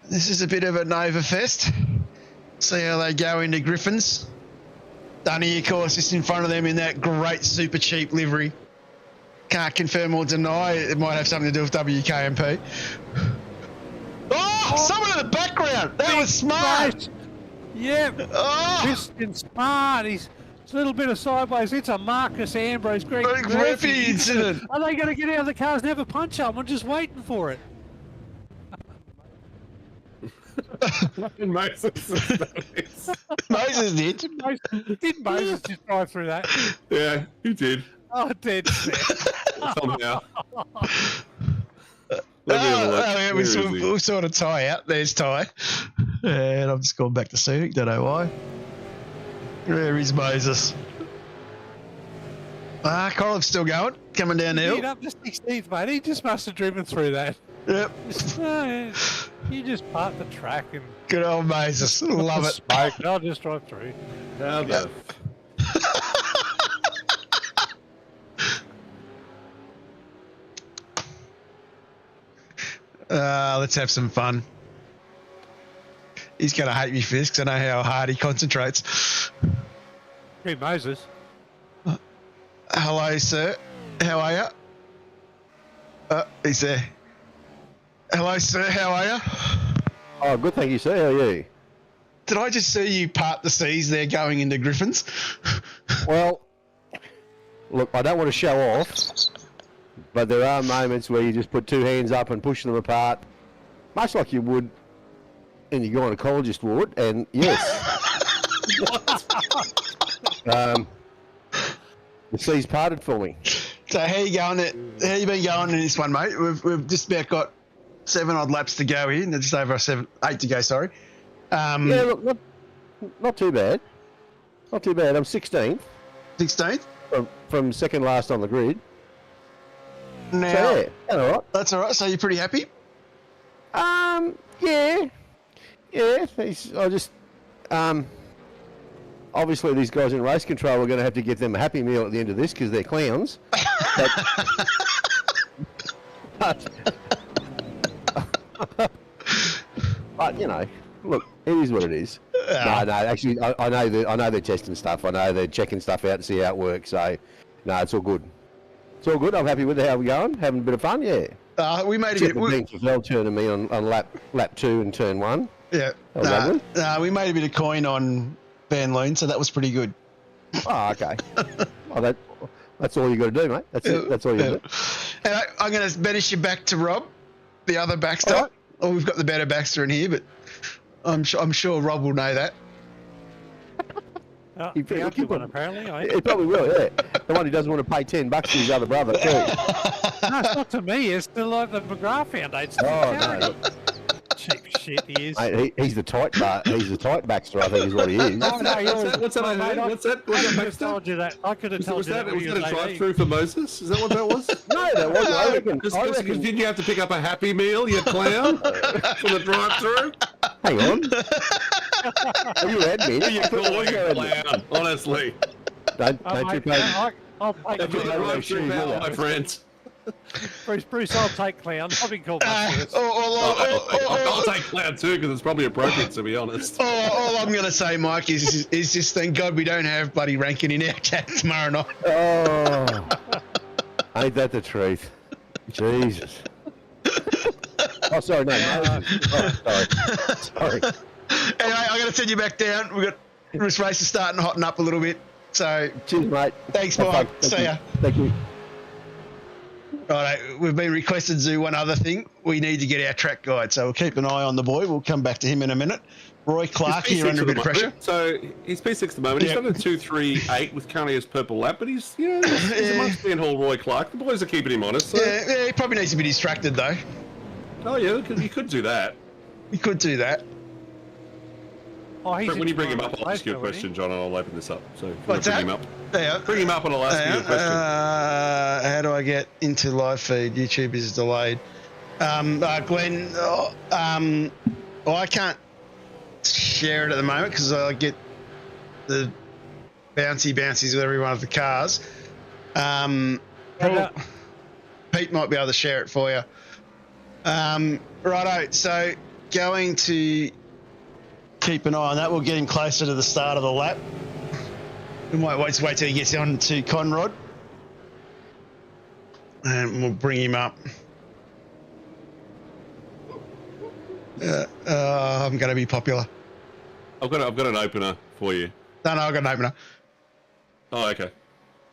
This is a bit of a Nova Fest. See how they go into Griffins. Dunny, of course, just in front of them in that great super cheap livery. Can't confirm or deny. It might have something to do with WKMP. Oh, someone in the background. That was smart. Yeah. Oh. Christian Smart. He's a little bit of sideways. It's a Marcus Ambrose, Greg Murphy incident. Are they going to get out of the cars and have a punch up? I'm just waiting for it. Moses did. Didn't Moses just drive through that? Yeah, he did. Oh, dead set. Somehow. Let me have a look. Yeah, we sort of Ty out. There's Ty. And I've just gone back to scenic. Don't know why. Where is Moses? Corlick's still going. Coming down the hill. Up to 16th, mate. He just must have driven through that. Yep. You just part the track and... Good old Moses. Love it. Smoke. I'll just drive through. How the... Let's have some fun. He's going to hate me for this because I know how hard he concentrates. Hey, Moses. Hello, sir. How are you? He's there. Hello, sir. How are you? Oh, good, thank you, sir. How are you? Did I just see you part the seas there going into Griffins? Well, look, I don't want to show off, but there are moments where you just put two hands up and push them apart, much like you would and your gynecologist would, and yes. The seas parted for me. So how you going? How you been going in this one, mate? We've just about got 7 odd laps to go here. Just over 8 to go. Sorry. Yeah, look, not too bad. Not too bad. I'm 16th. 16th from second last on the grid. Now, so, yeah, all right. That's all right. So you're pretty happy? Yeah. I just obviously these guys in race control are going to have to give them a happy meal at the end of this because they're clowns. But you know, look, it is what it is. No, actually, I know they're testing stuff. I know they're checking stuff out to see how it works. So, no, it's all good. It's all good. I'm happy with how we're going. Having a bit of fun, yeah. We made a bit. Turning me on lap 2 and turn 1. Yeah. We made a bit of coin on Van Loon, so that was pretty good. Oh, okay. That's all you got to do, mate. That's it. That's all you got to do. And I'm going to banish you back to Rob, the other Baxter. Right. Oh, we've got the better Baxter in here, but I'm sure Rob will know that. He apparently. He probably will, yeah. The one who doesn't want to pay $10 to his other brother, too. No, it's not to me. It's to like the McGrath Foundation. Oh, no. Cheap shit, he is. Mate, he's the tight Baxter, I think is what he is. Oh, no, What's that I heard? What's that? I What's could that, have told you that. I could have told Was you that that. when you a was 18. drive-through for Moses? Is that what that was? No, that wasn't. I reckon. Because did you have to pick up a Happy Meal, you clown, for the drive-through? Hang on. You admin. You call you clown, honestly. Don't Oh, you mate, pay. I'll take That's what the clown. drive-through now, my friends. Bruce, I'll take clown. I've been called Buster's. I'll take clown too, because it's probably appropriate, to be honest. All I'm going to say, Mike, is just thank God we don't have bloody Rankin in our chat tomorrow night. Oh, ain't that the truth? Jesus. Oh, sorry, no. Sorry. Anyway, I got to send you back down. We've got this race is starting to hotten up a little bit. So Cheers, mate. thanks, Have Mike. fun. See ya. Thank you. Right, we've been requested to do one other thing. We need to get our track guide, so we'll keep an eye on the boy. We'll come back to him in a minute. Roy Clark, He's you're under a P6 bit of at the pressure. moment. So he's P6 at the moment. He's Yeah. done a 2:38 with currently his purple lap, but he's he's amongst being hauled Roy Clark. The boys are keeping him honest. So. Yeah, he probably needs to be distracted though. Oh yeah, you could do that. He could do that. Oh, he's But when you bring him up, I'll Glasgow, ask you a isn't he? question, John, and I'll open this up. So if you want What's to bring that? him up. Yeah. Bring him up and I'll ask you a question. How do I get into live feed? YouTube is delayed. Glenn, I can't share it at the moment because I get the bouncies with every one of the cars. Pete might be able to share it for you. Righto, so going to keep an eye on that. We'll get him closer to the start of the lap. We might wait till he gets on to Conrod. And we'll bring him up. I'm going to be popular. I've got an opener for you. No, I've got an opener. Oh, okay.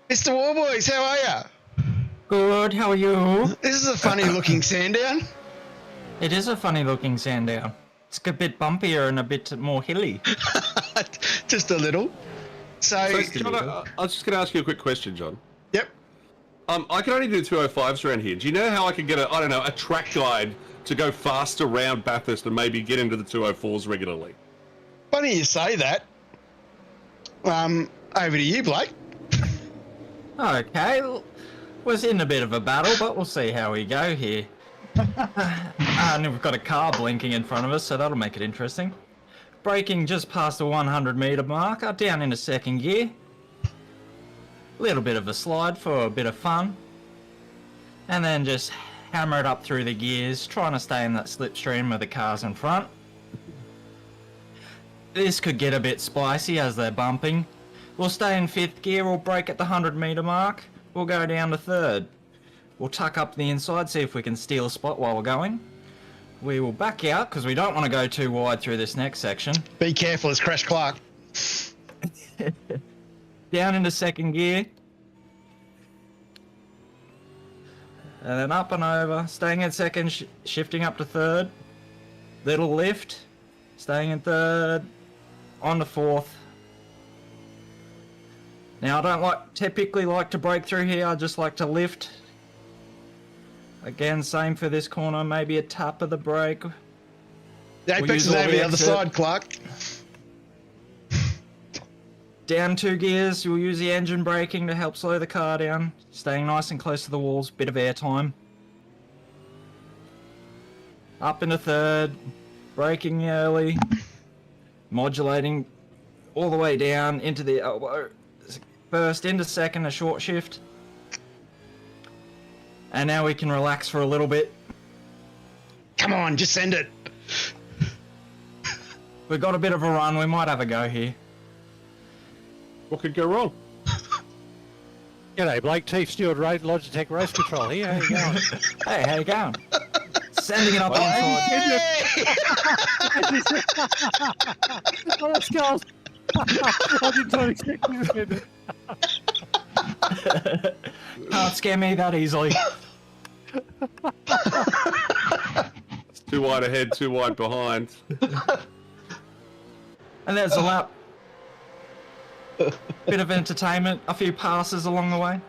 Mr. Warboys, how are you? Good, how are you? This is a funny looking Sandown. It is a funny looking Sandown. It's a bit bumpier and a bit more hilly. Just a little. So John, I was just going to ask you a quick question, John. Yep. I can only do 205s around here. Do you know how I can get a track guide to go faster around Bathurst and maybe get into the 204s regularly? Funny you say that. Over to you, Blake. Okay, was in a bit of a battle, but we'll see how we go here. And we've got a car blinking in front of us, so that'll make it interesting. Braking just past the 100-metre marker, down into second gear. Little bit of a slide for a bit of fun. And then just hammer it up through the gears, trying to stay in that slipstream of the cars in front. This could get a bit spicy as they're bumping. We'll stay in fifth gear, we'll brake at the 100-metre mark. We'll go down to third. We'll tuck up the inside, see if we can steal a spot while we're going. We will back out, because we don't want to go too wide through this next section. Be careful, it's Crash Clark. Down into second gear. And then up and over, staying in second, shifting up to third. Little lift, staying in third, on to fourth. Now I don't typically like to brake through here, I just like to lift. Again, same for this corner, maybe a tap of the brake. The apex is over the other side, Clark. Down 2 gears, we'll use the engine braking to help slow the car down. Staying nice and close to the walls, bit of air time. Up into third, braking early. Modulating all the way down into the elbow. First into second, a short shift. And now we can relax for a little bit. Come on, just send it. We've got a bit of a run, we might have a go here. What could go wrong? G'day, Blake. Chief Steward, Logitech Race Control here. How you going? Hey, how you going? Sending it up inside. Oh, that's goals. I didn't expect you to send it. Can't scare me that easily. It's too wide ahead, too wide behind. And there's a lap. Bit of entertainment, a few passes along the way.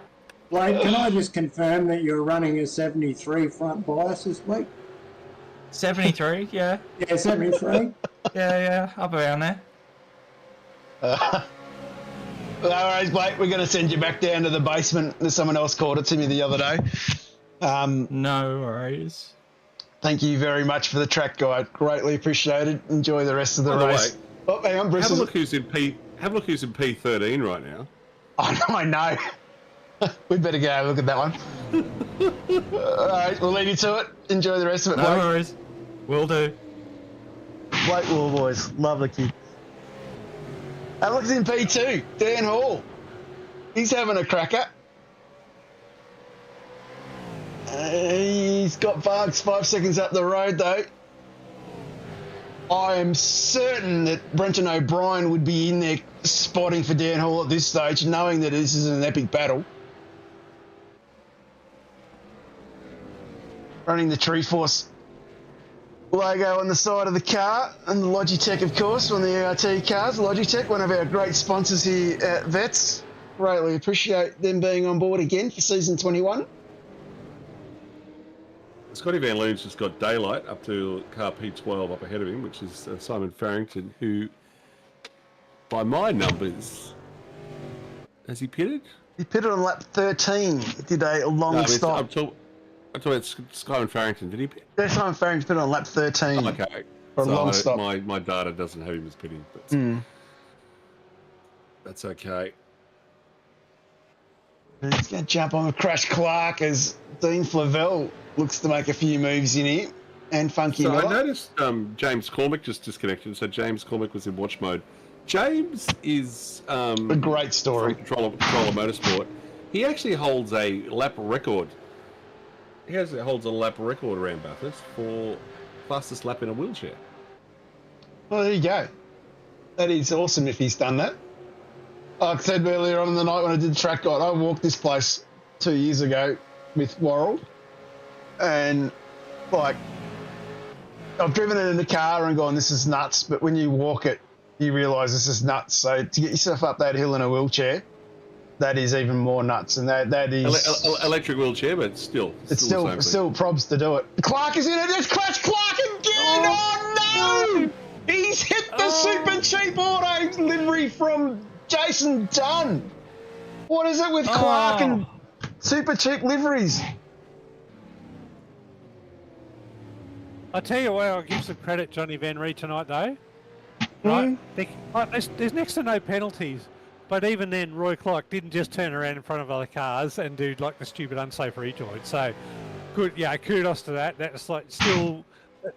Blake, can I just confirm that you're running a 73 front bias this week? 73, yeah. Yeah, 73. Yeah, up around there. No worries, Blake. We're going to send you back down to the basement. Someone else called it to me the other day. No worries. Thank you very much for the track guide. Greatly appreciated. Enjoy the rest of the race. Oh, hang on, Bruce. Have a look who's in P13 right now. I know. We'd better go have a look at that one. All right, we'll leave you to it. Enjoy the rest of it, No Blake. worries. Will do. Blake Wool, boys. Love the kid. Alex in P2. Dan Hall. He's having a cracker. He's got Vargs 5 seconds up the road, though. I am certain that Brenton O'Brien would be in there spotting for Dan Hall at this stage, knowing that this is an epic battle. Running the Treeforce logo on the side of the car, and the Logitech, of course, on the ART cars. Logitech, one of our great sponsors here at Vets. Greatly appreciate them being on board again for season 21. Scotty Van Loon's just got daylight up to car P12 up ahead of him, which is Simon Farrington, who, by my numbers, has he pitted? He pitted on lap 13. He did a long stop. I'm talking about Simon Farrington. Did he pit? Yeah, Simon Farrington pitted on lap 13. Okay. For a long stop. My data doesn't have him as pitting, but that's okay. He's going to jump on with Crash Clark as Dean Flavell looks to make a few moves in here. And Funky So Miller. I noticed James Cormick just disconnected. So James Cormick was in watch mode. James is a great story. Controller Motorsport. He actually holds a lap record. Holds a lap record around Bathurst for fastest lap in a wheelchair. Well, there you go. That is awesome if he's done that. Like I said earlier on in the night when I did the track guide, I walked this place 2 years ago with Worrell. And, like, I've driven it in the car and gone, this is nuts. But when you walk it, you realise this is nuts. So to get yourself up that hill in a wheelchair, that is even more nuts. And that is... Electric wheelchair, but still. It's still probs to do it. Clark is in it. It's Crash Clark again. Oh, no! He's hit the super cheap auto livery from Jason Dunn. What is it with Clark and super cheap liveries? I tell you what, I'll give some credit Johnny Van Ree tonight, though. Right? There's next to no penalties. But even then, Roy Clark didn't just turn around in front of other cars and do like the stupid unsafe rejoin. So, good, yeah, kudos to that. That's like still,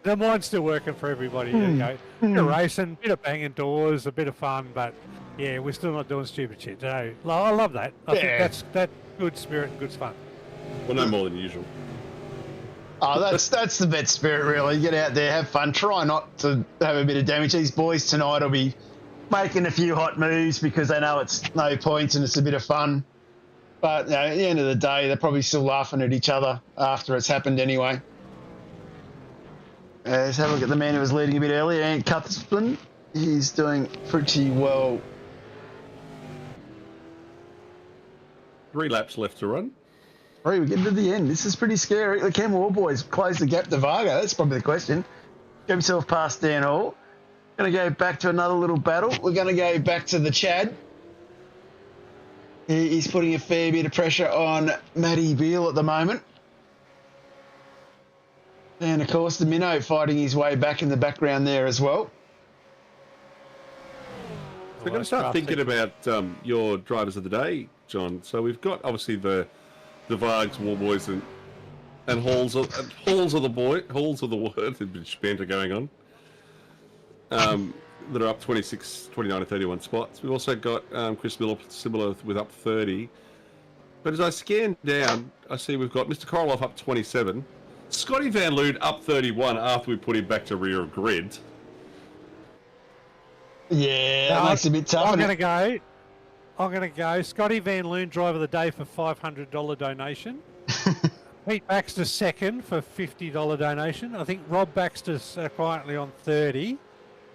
the mind's still working for everybody. There you go. Bit of racing, bit of banging doors, a bit of fun, but yeah, we're still not doing stupid shit. So, I love that. I think that's good spirit and good fun. Well, no more than usual. Oh, that's the vet spirit, really. Get out there, have fun. Try not to have a bit of damage. These boys tonight will be making a few hot moves because they know it's no points and it's a bit of fun. But you know, at the end of the day, they're probably still laughing at each other after it's happened anyway. Let's have a look at the man who was leading a bit earlier, Ant Cuthbertson. He's doing pretty well. 3 laps left to run. Right, we're getting to the end. This is pretty scary. The Cam War boys close the gap to Varga. That's probably the question. Get himself past Dan Hall. Going to go back to another little battle. We're going to go back to the Chad. He's putting a fair bit of pressure on Matty Beale at the moment. And, of course, the Minnow fighting his way back in the background there as well. We're going to start thinking about your drivers of the day, John. So we've got, obviously, the Vargs, War Boys, and Halls of the Word. There's a bit of banter going on. That are up 26, 29 and 31 spots. We've also got Chris Miller similar with up 30. But as I scan down, I see we've got Mr. Korolev up 27. Scotty Van Loon up 31 after we put him back to rear of grid. Yeah, that makes it a bit tough. I'm going to go. Scotty Van Loon, driver of the day for $500 donation. Pete Baxter second for $50 donation. I think Rob Baxter's quietly on 30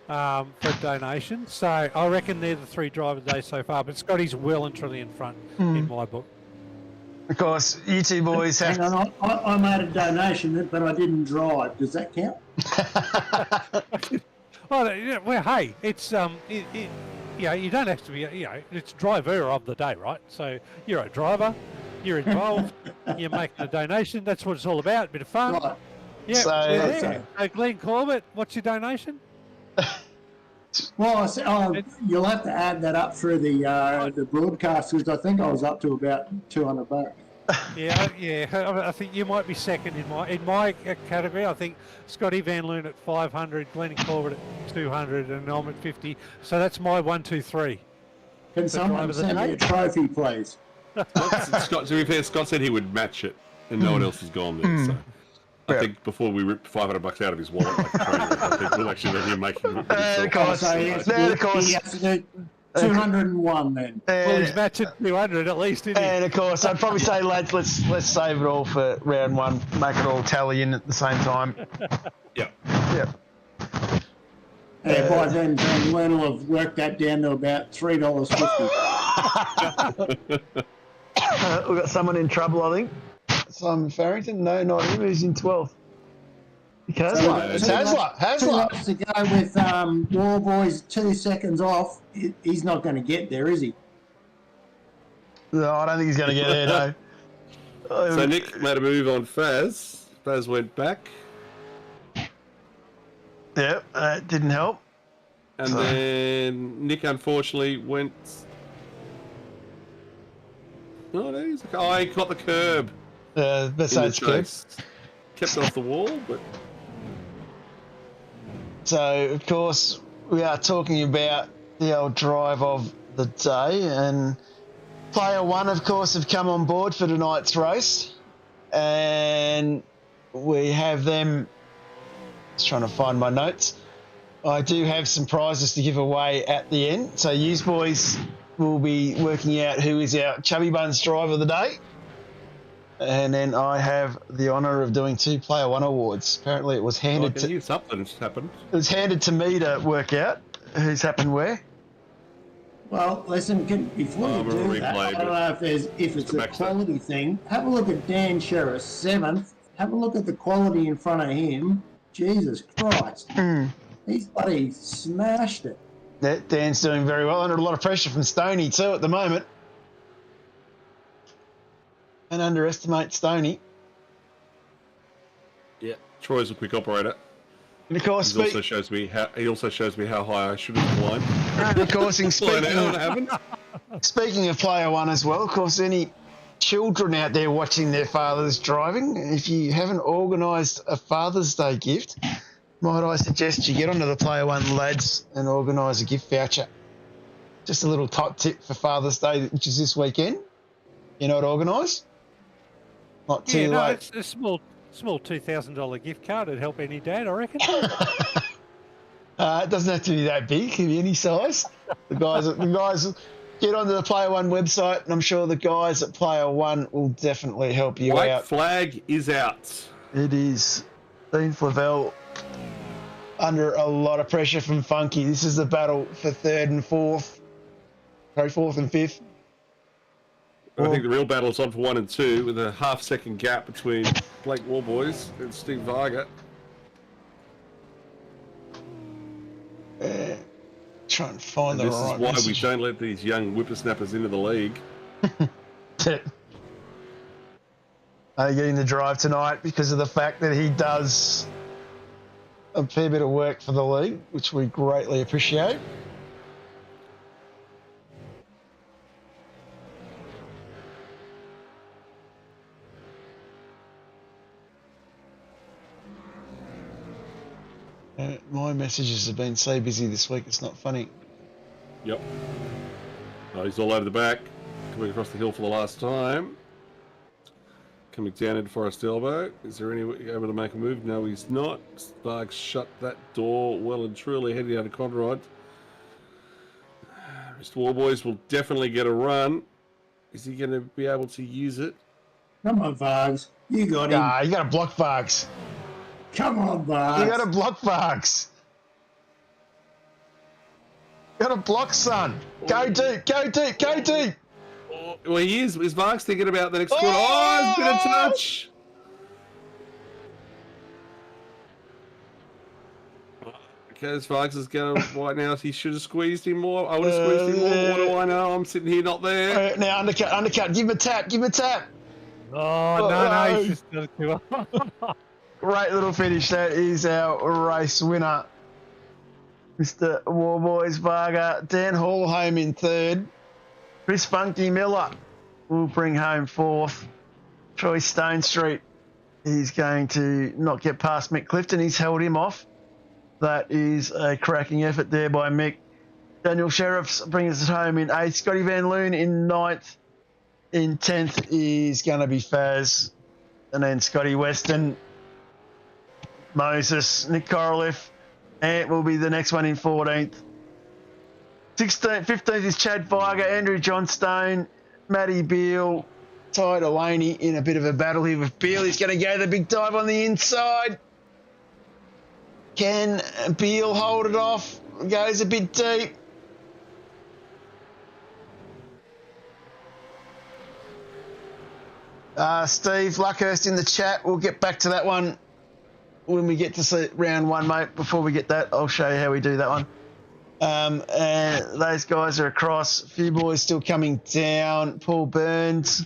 for donation. So I reckon they're the 3 drivers of the day so far. But Scotty's well and truly in front in my book. Of course, you two boys have. Hang on, I made a donation, but I didn't drive. Does that count? Oh, yeah, well, hey, it's you know, you don't have to be, you know, it's driver of the day, right? So you're a driver, you're involved, you're making a donation. That's what it's all about. A bit of fun. Right. Yeah. So- So Glenn Corbett, what's your donation? Well, you'll have to add that up through the broadcast because I think I was up to about $200. Yeah. I think you might be second in my category. I think Scotty Van Loon at 500, Glenn Corbett at 200, and I'm at 50. So that's my 1, 2, 3. Can someone send me a trophy, please? Scott, to be fair, Scott said he would match it, and no one else has gone there. So I think before we ripped $500 out of his wallet, like a trainer, I think we'll actually let him make it. Of course, He has to do 201 then. Well, he's matching 200 at least, isn't he? And of course, I'd probably say, lads, let's save it all for round one. Make it all tally in at the same time. Yeah. Yep. By then, Glenn will have worked that down to about $3.50. We've got someone in trouble, I think. Simon Farrington? No, not him. He's in 12th. Hasler. It's Hasler. 2 laps to go with War Boys 2 seconds off. He's not going to get there, is he? No, I don't think he's going to get there, no. So Nick made a move on Faz. Faz went back. Yep, that didn't help. And then Nick unfortunately went. Oh, no, he caught the curb. Besides curb. Kept it off the wall, but. So, of course, we are talking about the old drive of the day, and player one, of course, have come on board for tonight's race, and we have them. Just trying to find my notes. I do have some prizes to give away at the end, so you boys will be working out who is our Chubby Buns driver of the day. And then I have the honour of doing 2 player one awards. Apparently, it was handed to. Something's happened. It was handed to me to work out who's happened where. Well, listen, before you do that, I don't know if it's a quality thing. Have a look at Dan Sherriss, 7th. Have a look at the quality in front of him. Jesus Christ. He's bloody smashed it. Yeah, Dan's doing very well. Under a lot of pressure from Stoney too at the moment. And underestimate Stoney. Yeah. Troy's a quick operator. And of course, he also shows me how high I should have climbed. And of course, speaking of player one as well, of course, any children out there watching their fathers driving, if you haven't organised a Father's Day gift, might I suggest you get onto the player one lads and organise a gift voucher. Just a little top tip for Father's Day, which is this weekend. You're not organised? Not too late. It's a small $2,000 gift card. It'd help any dad, I reckon. It doesn't have to be that big. It can be any size. The guys get onto the Player One website, and I'm sure the guys at Player One will definitely help you White out. flag is out. It is. Dean Flavel under a lot of pressure from Funky. This is the battle for fourth and fifth. I think the real battle is on for 1 and 2 with a half-second gap between Blake Warboys and Steve Varga. Try and find the right This is why message. we don't let these young whippersnappers into the league. Are getting the drive tonight because of the fact that he does a fair bit of work for the league, which we greatly appreciate. My messages have been so busy this week, it's not funny. Yep. Oh, he's all over the back. Coming across the hill for the last time. Coming down into Forest Elbow. Is there any way able to make a move? No, he's not. Sparks shut that door well and truly, heading out of Conrod. Mr. Warboys will definitely get a run. Is he going to be able to use it? Come on, Vargs. You got him. Nah, you got to block Vargs. Come on, Vargs. You got to block Vargs. You got to block, son. Go deep, go deep, go deep. Oh, well, he is. Is Mark's thinking about the next quarter? Oh, it's been a touch. Because Vargas is going right now. He should have squeezed him more. I would have squeezed him more. What do I know? I'm sitting here not there. Now undercut. Give him a tap. Oh, no, he's just got it too up. Great little finish. That is our race winner, Mr. Warboys Varga. Dan Hall home in third. Chris Funky Miller will bring home fourth. Troy Stone Street, he's going to not get past Mick Clifton. He's held him off. That is a cracking effort there by Mick. Daniel Sheriffs brings us home in eighth. Scotty Van Loon in ninth. In 10th is going to be Faz. And then Scotty Weston, Moses, Nick Korolev. Ant will be the next one in 14th. 15th is Chad Varga, Andrew Johnstone, Matty Beale, Ty Delaney in a bit of a battle here with Beale. He's going to go the big dive on the inside. Can Beale hold it off? Goes a bit deep. Steve Luckhurst in the chat. We'll get back to that one when we get to see round one, mate. Before we get that, I'll show you how we do that one. And those guys are across. A few boys still coming down. Paul Burns.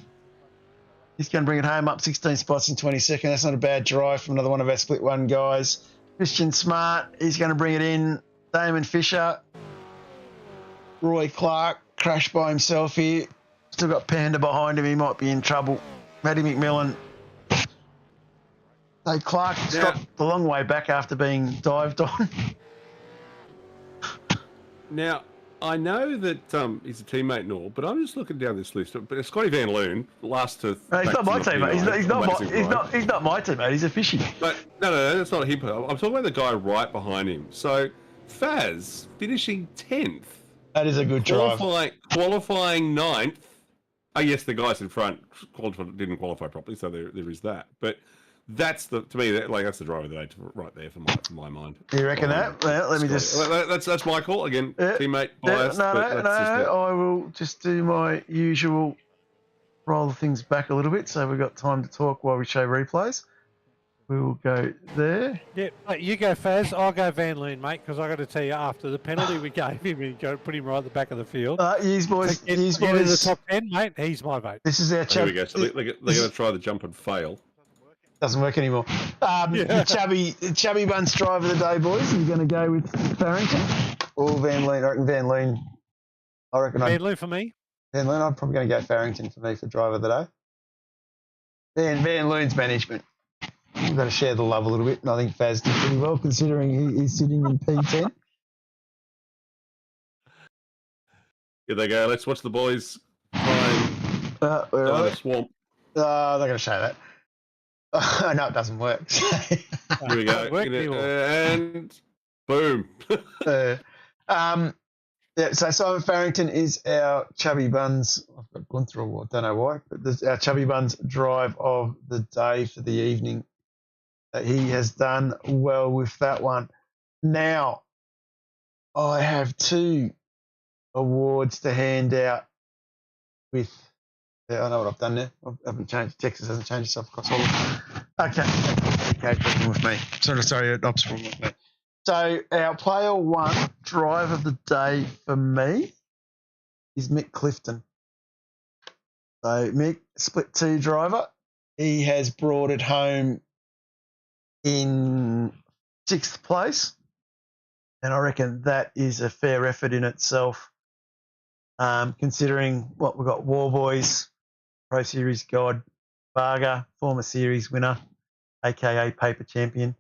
He's going to bring it home up 16 spots in 22nd. That's not a bad drive from another one of our split one guys. Christian Smart, he's going to bring it in. Damon Fisher. Roy Clark crashed by himself here. Still got Panda behind him. He might be in trouble. Matty McMillan. So Clark dropped the long way back after being dived on. Now, I know that he's a teammate and all, but I'm just looking down this list. But Scotty Van Loon, last to... No, he's not my teammate. He's not my teammate. He's a fishing. But no, that's not him. I'm talking about the guy right behind him. So, Faz finishing 10th. That is a good drive. Qualifying 9th. Oh, yes, the guys in front didn't qualify properly, so there is that. But that's that's the driver of the day right there from my mind. You reckon that? Well, let me just. That's my call again. Teammate bias. No. I will just do my usual. Roll things back a little bit, so we've got time to talk while we show replays. We will go there. Yeah, you go Faz, I'll go Van Loon, mate, because I got to tell you, after the penalty we gave him, and put him right at the back of the field. He's boys. He's boys. In the top 10, mate. He's my vote. This is our Here we go. So they're going to try the jump and fail. Doesn't work anymore. The chubby buns driver of the day, boys. You're going to go with Farrington or Van Loon? I reckon Van Loon. Van Loon for me. Van Loon. I'm probably going to go Farrington for me for driver of the day. Van Loon's management. We've got to share the love a little bit, and I think Faz did pretty well considering he's sitting in P10. Here they go. Let's watch the boys climb the swamp. They're going to show that. No, it doesn't work. Here we go. And boom. So Simon Farrington is our Chubby Buns. I've got Gunther Award, don't know why, but this our Chubby Buns drive of the day for the evening. He has done well with that one. Now, I have 2 awards to hand out with. I know what I've done there. I haven't changed. Texas hasn't changed itself across all of them. Okay, problem with me. Sorry, Ops problem with me. So our player 1 drive of the day for me is Mick Clifton. So Mick, split 2 driver. He has brought it home in 6th place. And I reckon that is a fair effort in itself, considering what we've got. Warboys, Pro Series God, Varga, former series winner, a.k.a. paper champion.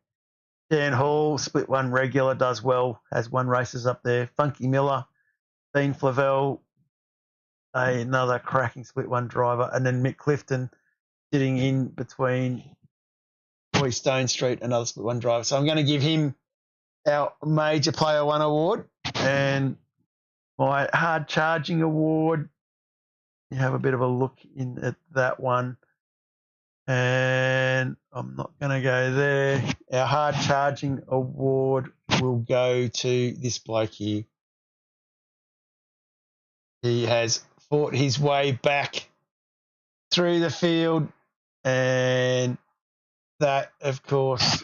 Dan Hall, split 1 regular, does well, has 1 races up there. Funky Miller, Dean Flavel, another cracking split 1 driver. And then Mick Clifton sitting in between Roy Stone Street, another split 1 driver. So I'm going to give him our major player 1 award, and my hard charging award. You have a bit of a look in at that one, and I'm not going to go there. Our hard charging award will go to this bloke here. He has fought his way back through the field, and that, of course,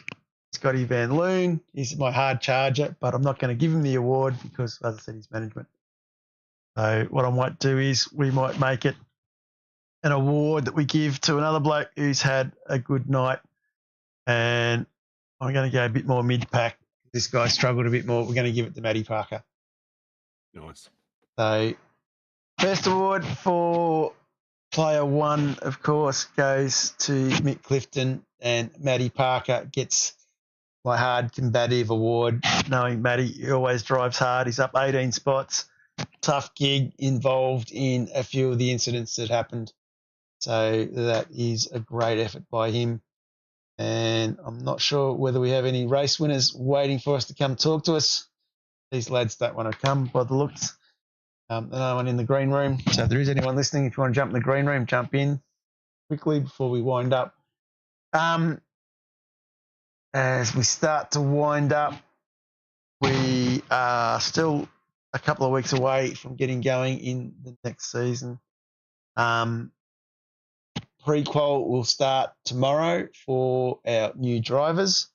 Scotty Van Loon is my hard charger, but I'm not going to give him the award because, as I said, he's management. So what I might do is we might make it an award that we give to another bloke who's had a good night, and I'm going to go a bit more mid-pack. This guy struggled a bit more. We're going to give it to Matty Parker. Nice. So first award for player one, of course, goes to Mick Clifton, and Matty Parker gets my hard combative award. Knowing Matty, he always drives hard. He's up 18 spots. Tough gig, involved in a few of the incidents that happened. So that is a great effort by him. And I'm not sure whether we have any race winners waiting for us to come talk to us. These lads don't want to come by the looks. No one in the green room. So if there is anyone listening, if you want to jump in the green room, jump in quickly before we wind up. As we start to wind up, we are still a couple of weeks away from getting going in the next season. Pre-qual will start tomorrow for our new drivers.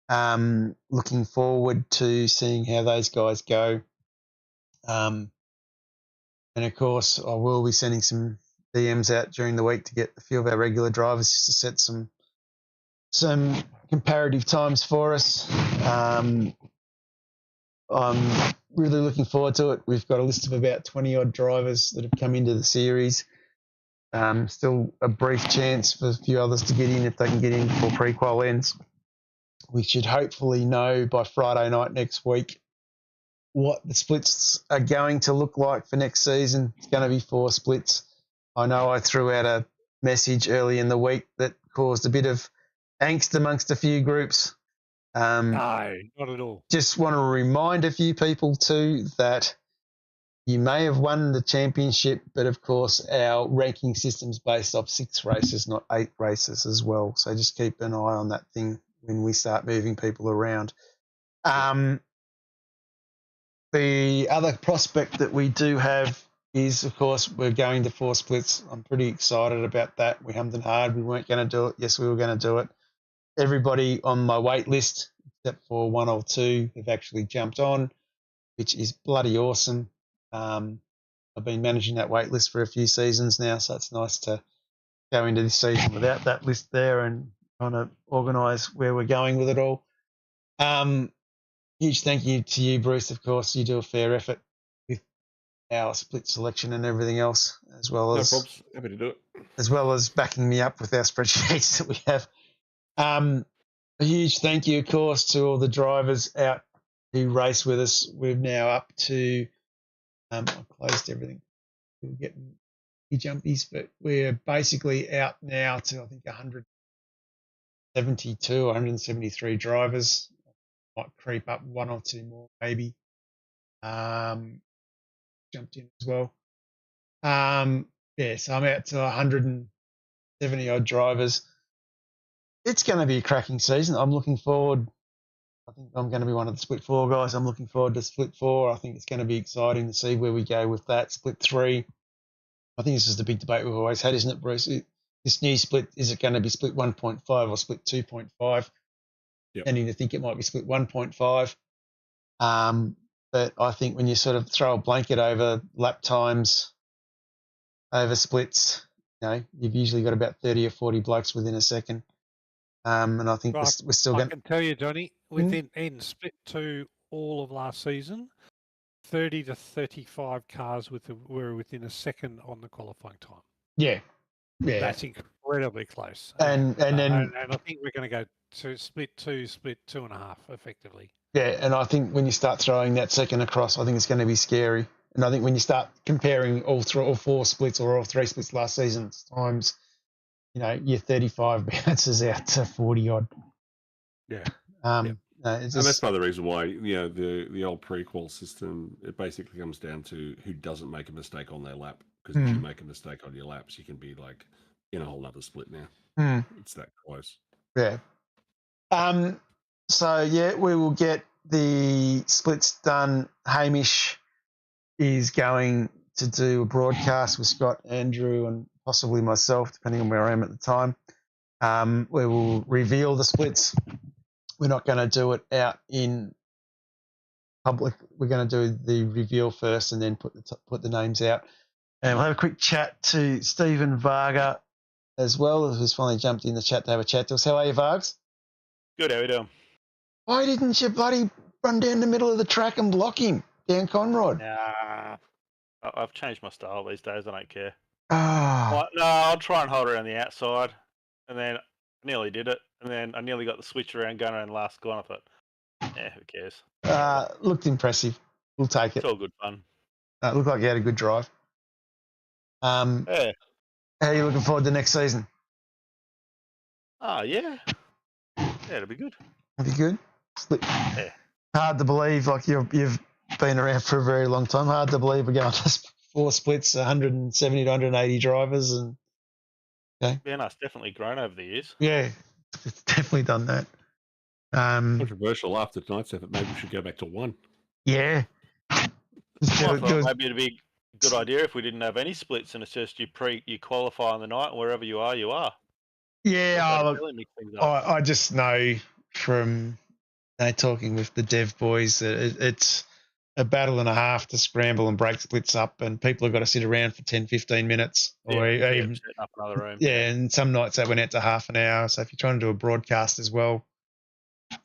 Looking forward to seeing how those guys go. And of course, I will be sending some DMs out during the week to get a few of our regular drivers just to set some comparative times for us. I'm really looking forward to it. We've got a list of about 20-odd drivers that have come into the series. Still a brief chance for a few others to get in if they can get in before pre-qual ends. We should hopefully know by Friday night next week what the splits are going to look like for next season. It's going to be 4 splits. I know I threw out a message early in the week that caused a bit of angst amongst a few groups. No, not at all. Just want to remind a few people too that you may have won the championship, but of course our ranking system's based off 6 races, not 8 races as well. So just keep an eye on that thing when we start moving people around. The other prospect that we do have is, of course, we're going to 4 splits. I'm pretty excited about that. We hummed and hard. We weren't going to do it. Yes, we were going to do it. Everybody on my wait list, except for 1 or 2, have actually jumped on, which is bloody awesome. I've been managing that wait list for a few seasons now, so it's nice to go into this season without that list there and kind of organise where we're going with it all. Huge thank you to you, Bruce. Of course, you do a fair effort with our split selection and everything else, as well as happy to do it, as well as backing me up with our spreadsheets that we have. A huge thank you, of course, to all the drivers out who race with us. We're now up to I closed everything. We're getting jumpies, but we're basically out now to I think 172, 173 drivers. Might creep up 1 or 2 more, maybe. Jumped in as well. So I'm out to 170 odd drivers. It's going to be a cracking season. I'm looking forward. I think I'm going to be one of the split 4 guys. I'm looking forward to split 4. I think it's going to be exciting to see where we go with that. Split 3. I think this is the big debate we've always had, isn't it, Bruce? This new split, is it going to be split 1.5 or split 2.5? Yep. Tending to think it might be split 1.5. But I think when you sort of throw a blanket over lap times, over splits, you've usually got about 30 or 40 blokes within a second. And I think we're still going to... I can tell you, Johnny, in split 2 all of last season, 30 to 35 cars were within a second on the qualifying time. Yeah. That's incredibly close. And I think we're going to go to split 2.5 effectively. Yeah, and I think when you start throwing that second across, I think it's going to be scary. And I think when you start comparing all 4 splits or all 3 splits last season times, your 35 bounces out to 40 odd. Yeah. And that's part of the reason why the old pre-qual system, it basically comes down to who doesn't make a mistake on their lap. Because if you make a mistake on your laps, you can be like in a whole other split now. It's that close. Yeah. So we will get the splits done. Hamish is going to do a broadcast with Scott, Andrew, and possibly myself, depending on where I am at the time, where we'll reveal the splits. We're not going to do it out in public. We're going to do the reveal first and then put the names out. And we'll have a quick chat to Stephen Varga as well, who's finally jumped in the chat to have a chat to us. How are you, Vargs? Good, how are you doing? Why didn't you bloody run down the middle of the track and block him down Conrod? Nah, I've changed my style these days. I don't care. Ah, No, I'll try and hold around the outside, and then I nearly did it, and then I nearly got the switch around going around last corner. I thought, who cares? looked impressive. We'll take it. It's all good fun. Looked like you had a good drive. Yeah. How are you looking forward to next season? Oh, yeah. Yeah, it'll be good. It'll be good. Yeah. Hard to believe, like you've been around for a very long time. Hard to believe we're going to 4 splits, 170 to 180 drivers, and Yeah, no, it's definitely grown over the years. yeah, it's definitely done that. Controversial after tonight's effort. Maybe we should go back to 1. Yeah. I thought maybe it'd be a good idea if we didn't have any splits and it's just you qualify on the night and wherever you are, you are. Yeah, That'd look, really mix things up. I just know from talking with the dev boys that it's a battle and a half to scramble and break splits up, and people have got to sit around for 10, 15 minutes. Or even, setting up another room. yeah, and some nights that went out to half an hour. So if you're trying to do a broadcast as well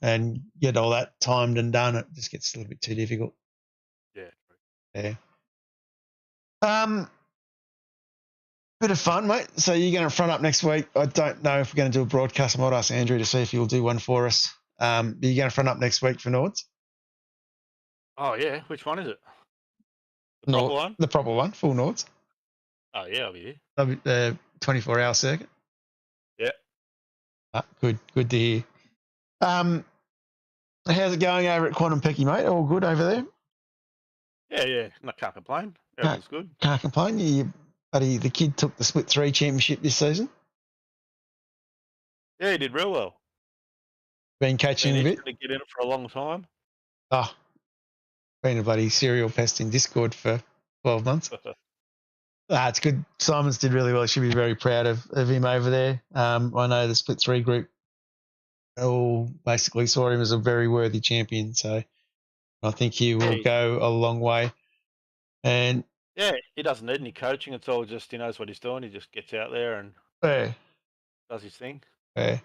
and get all that timed and done, it just gets a little bit too difficult. Yeah. Yeah. Bit of fun, mate. So you're going to front up next week. I don't know if we're going to do a broadcast. I might ask Andrew to see if he'll do one for us. You're going to front up next week for Nords? Oh, yeah. Which one is it? The proper one? The proper one, full Nords. Oh, yeah, I'll be here. The 24-hour circuit. Yeah. Good to hear. How's it going over at Quantum Pecky, mate? All good over there? Yeah. I can't complain. Everything's good. Can't complain. Buddy, the kid took the Split 3 championship this season. Yeah, he did real well. Been coaching a bit. He's going to get in it for a long time. Oh, been a bloody serial pest in Discord for 12 months. It's good. Simons did really well. Should be very proud of him over there. I know the Split 3 group all basically saw him as a very worthy champion, so I think he will go a long way. And yeah, he doesn't need any coaching. It's all just he knows what he's doing. He just gets out there and does his thing. Yeah.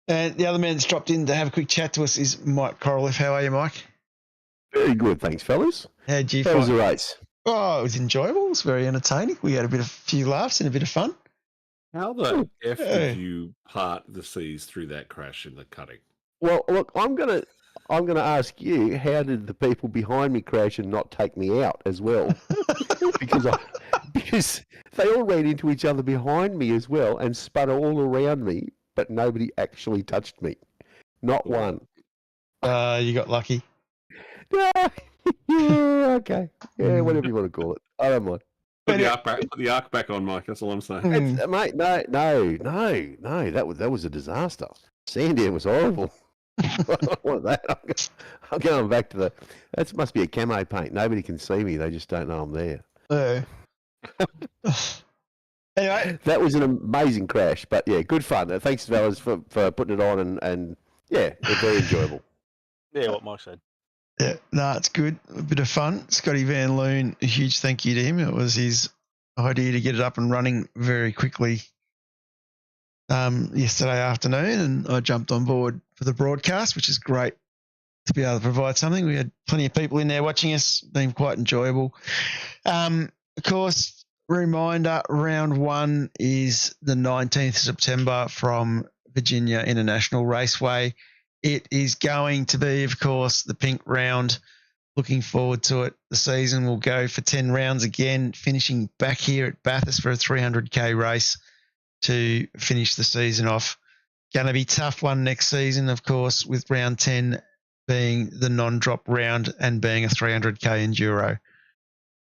And the other man that's dropped in to have a quick chat to us is Mike Coroliff. How are you, Mike? Very good, thanks, fellas. How was the race? Oh, it was enjoyable. It was very entertaining. We had a few laughs and a bit of fun. How the F did you part the seas through that crash in the cutting? Well, look, I'm gonna ask you, how did the people behind me crash and not take me out as well? because they all ran into each other behind me as well and spun all around me, but nobody actually touched me. Not one. You got lucky. Yeah, okay. Yeah, whatever you want to call it. I don't mind. Put the arc back on, Mike. That's all I'm saying. Mate, no. That was a disaster. Sandown was horrible. I don't want that. I'm going back to that must be a camo paint. Nobody can see me. They just don't know I'm there. Anyway. That was an amazing crash, but yeah, good fun. Thanks, fellas, for putting it on and yeah, it's very enjoyable. Yeah, what Mike said. Yeah, no, it's good. A bit of fun. Scotty Van Loon, a huge thank you to him. It was his idea to get it up and running very quickly yesterday afternoon, and I jumped on board for the broadcast, which is great to be able to provide something. We had plenty of people in there watching us, been quite enjoyable. Of course, reminder, round 1 is the 19th of September from Virginia International Raceway. It is going to be, of course, the pink round. Looking forward to it. The season will go for 10 rounds again, finishing back here at Bathurst for a 300k race to finish the season off. Going to be a tough one next season, of course, with round 10 being the non-drop round and being a 300k enduro.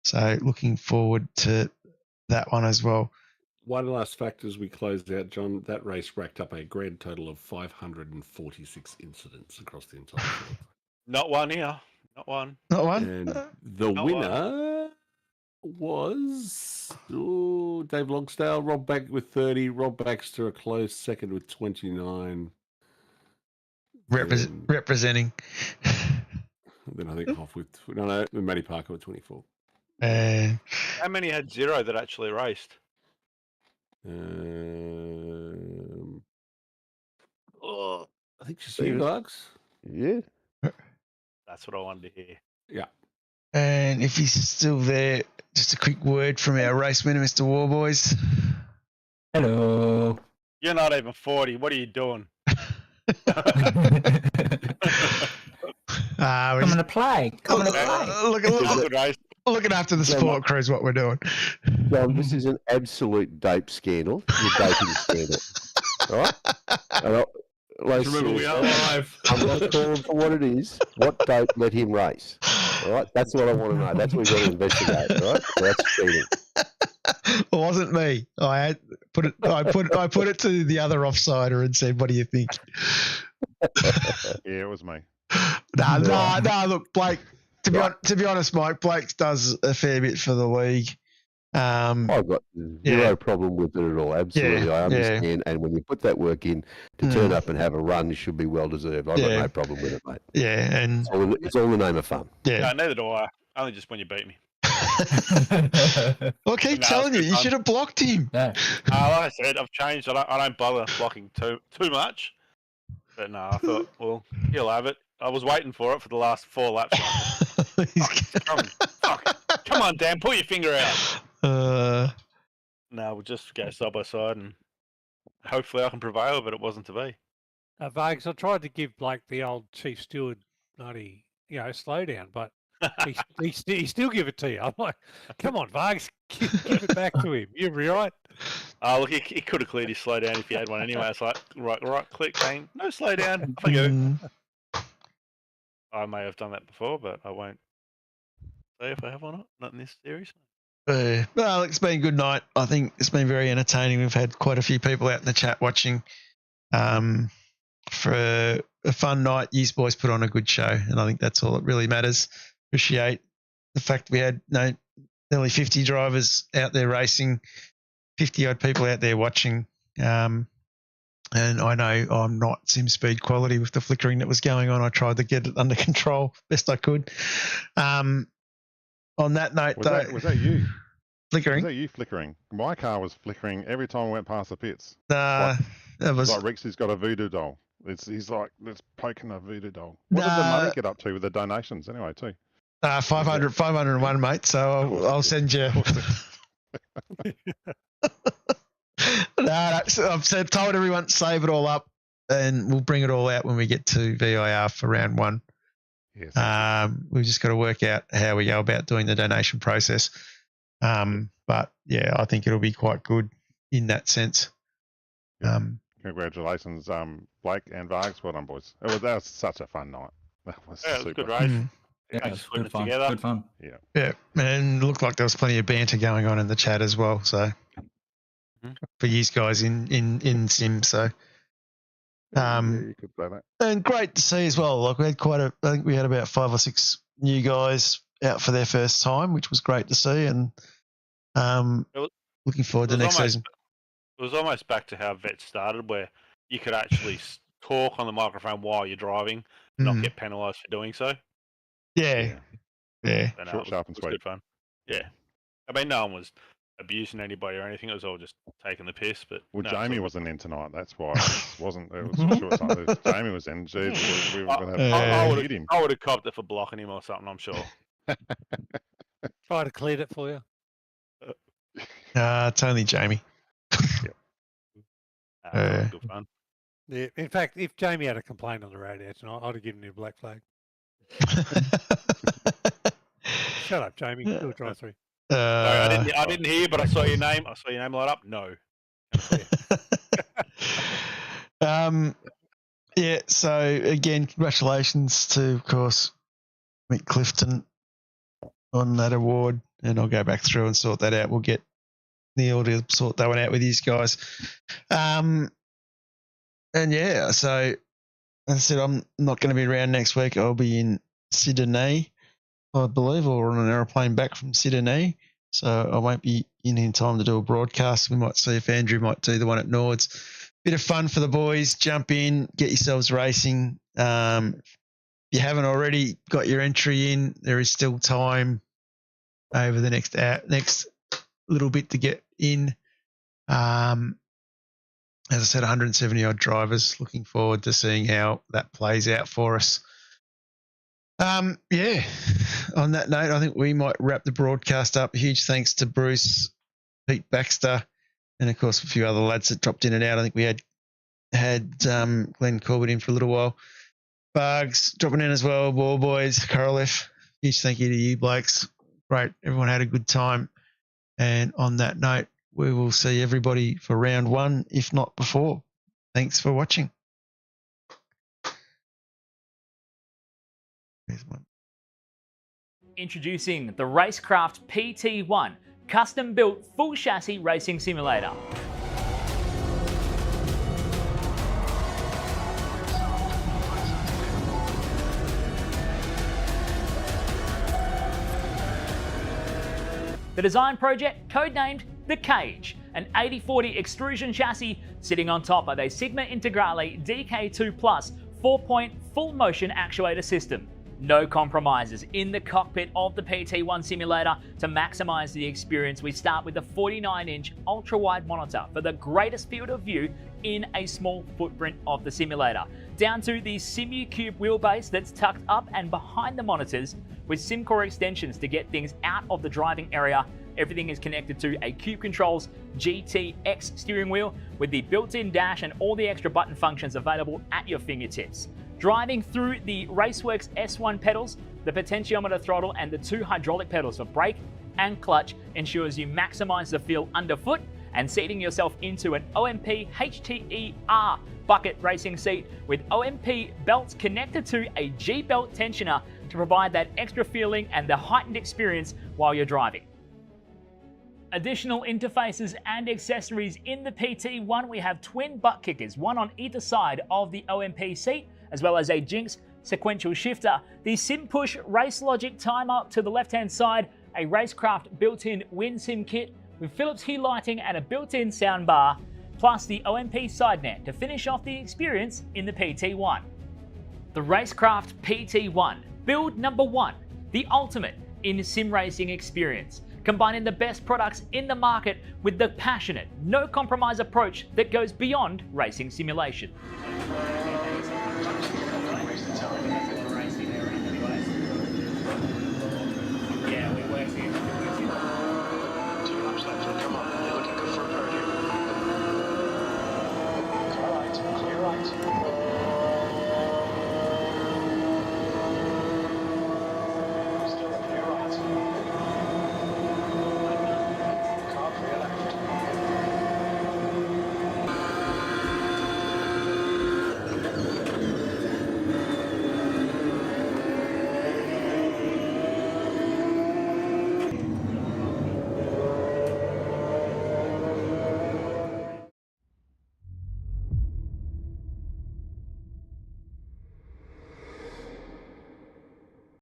So looking forward to that one as well. One last fact as we close out, John, that race racked up a grand total of 546 incidents across the entire field. Not one here. Not one. Not one? And the winner was Dave Longstale, Rob Back with 30, Rob Baxter a close second with 29. Representing. Then I think Hoff with Matty Parker with 24. How many had 0 that actually raced? I think just you, Bugs. Yeah. That's what I wanted to hear. Yeah. And if he's still there, just a quick word from our race winner, Mr. Warboys. Hello. You're not even 40. What are you doing? Coming to play. Looking after the sport crew is what we're doing. John, this is an absolute dope scandal. Your doping scandal. All right? Remember, we are live. I'm going to call him for what it is. What dope let him race? All right? That's what I want to know. That's what we've got to investigate. All right? So that's cheating. It wasn't me. I put it to the other offsider and said, "What do you think?" Yeah, it was me. No. Look, Blake. To be honest, Mike, Blake does a fair bit for the league. I've got zero problem with it at all. Absolutely, Yeah, I understand. And when you put that work in, to turn up and have a run, it should be well deserved. I've got no problem with it, mate. Yeah, and it's all in the name of fun. Yeah, No, neither do I. Only just when you beat me. Well, I keep telling you, you should have blocked him. No. Like I said, I've changed. I don't bother blocking too much. But no, I thought, well, he'll have it. I was waiting for it for the last 4 laps. Come on, Dan, pull your finger out. No, we'll just go side by side and hopefully I can prevail, but it wasn't to be. Vargs, I tried to give Blake the old chief steward bloody, slow down, but he still give it to you. I'm like, come on, Vargs, give it back to him. You'll be right. Look, he could have cleared his slow down if he had one anyway. It's like, right click, saying, no slow down. Off I go. I may have done that before, but I won't say if I have or not. Not in this series. Well, it's been a good night. I think it's been very entertaining. We've had quite a few people out in the chat watching. For a fun night, you boys put on a good show, and I think that's all that really matters. Appreciate the fact we had nearly 50 drivers out there racing, 50-odd people out there watching. And I know I'm not sim speed quality with the flickering that was going on. I tried to get it under control best I could. On that note, was that you? Flickering? Was that you flickering? My car was flickering every time I went past the pits. That was like Rexy's got a voodoo doll. He's like, let's poking a voodoo doll. What did the money get up to with the donations anyway, too? 501, mate. So I'll send you. I've told everyone to save it all up, and we'll bring it all out when we get to VIR for round 1. Yes, we've just got to work out how we go about doing the donation process. But yeah, I think it'll be quite good in that sense. Congratulations, Blake and Vargs. Well done, boys. That was such a fun night. That was it was super a good race. Yeah, just putting it fun. together. Good fun. Yeah, and it looked like there was plenty of banter going on in the chat as well. So for you guys in sim, so you could say that. And great to see as well. Like we had I think we had about 5 or 6 new guys out for their first time, which was great to see, and looking forward to next season. It was almost back to how Vet started, where you could actually talk on the microphone while you're driving, not get penalised for doing so. Yeah. Short, sharp, and sweet. Good fun. Yeah. I mean, no one was abusing anybody or anything. It was all just taking the piss. But Jamie wasn't in tonight. That's why it wasn't. It was short sighted. Jamie was in. Gee, we were going to have to hit him. I would have copped it for blocking him or something, I'm sure. Try to clear it for you. It's only Jamie. Good fun. Yeah. In fact, if Jamie had a complaint on the radio tonight, I'd have given him a black flag. Shut up, Jamie. Do a drive through. Sorry, I didn't hear, but I saw your name. I saw your name light up. No. Yeah. So again, congratulations to, of course, Mick Clifton on that award, and I'll go back through and sort that out. We'll get Neil to sort that one out with these guys. And yeah, so as I said, I'm not going to be around next week. I'll be in Sydney, I believe, or on an aeroplane back from Sydney. so I won't be in time to do a broadcast. We might see if Andrew might do the one at Nords. Bit of fun for the boys. Jump in, get yourselves racing. If you haven't already got your entry in, there is still time over the next little bit to get in. As I said, 170 odd drivers. Looking forward to seeing how that plays out for us. Yeah, on that note, I think we might wrap the broadcast up. Huge thanks to Bruce, Pete Baxter, and of course a few other lads that dropped in and out. I think we had Glenn Corbett in for a little while. Bugs dropping in as well. Ball boys, Korolev. Huge thank you to you blokes. Great, everyone had a good time. And on that note, we will see everybody for round 1, if not before. Thanks for watching. Introducing the RaceKraft PT1, custom-built full chassis racing simulator. The design project, codenamed The Cage, an 80/40 extrusion chassis sitting on top of a Sigma Integrale DK2 Plus 4-point full motion actuator system. No compromises in the cockpit of the PT1 simulator. To maximize the experience, we start with a 49-inch ultra-wide monitor for the greatest field of view in a small footprint of the simulator, down to the SimuCube wheelbase that's tucked up and behind the monitors with SimCore extensions to get things out of the driving area. Everything is connected to a Cube Controls GTX steering wheel with the built-in dash and all the extra button functions available at your fingertips. Driving through the Raceworks S1 pedals, the potentiometer throttle and the 2 hydraulic pedals for brake and clutch ensures you maximize the feel underfoot, and seating yourself into an OMP HTER bucket racing seat with OMP belts connected to a G-belt tensioner to provide that extra feeling and the heightened experience while you're driving. Additional interfaces and accessories in the PT1, we have twin butt kickers, one on either side of the OMP seat, as well as a Jinx sequential shifter, the SimPush Race Logic timer to the left-hand side, a RaceKraft built-in WinSim kit with Philips Hue lighting and a built-in soundbar, plus the OMP side net to finish off the experience in the PT1. The RaceKraft PT1, build number 1, the ultimate in sim racing experience, combining the best products in the market with the passionate, no compromise approach that goes beyond racing simulation.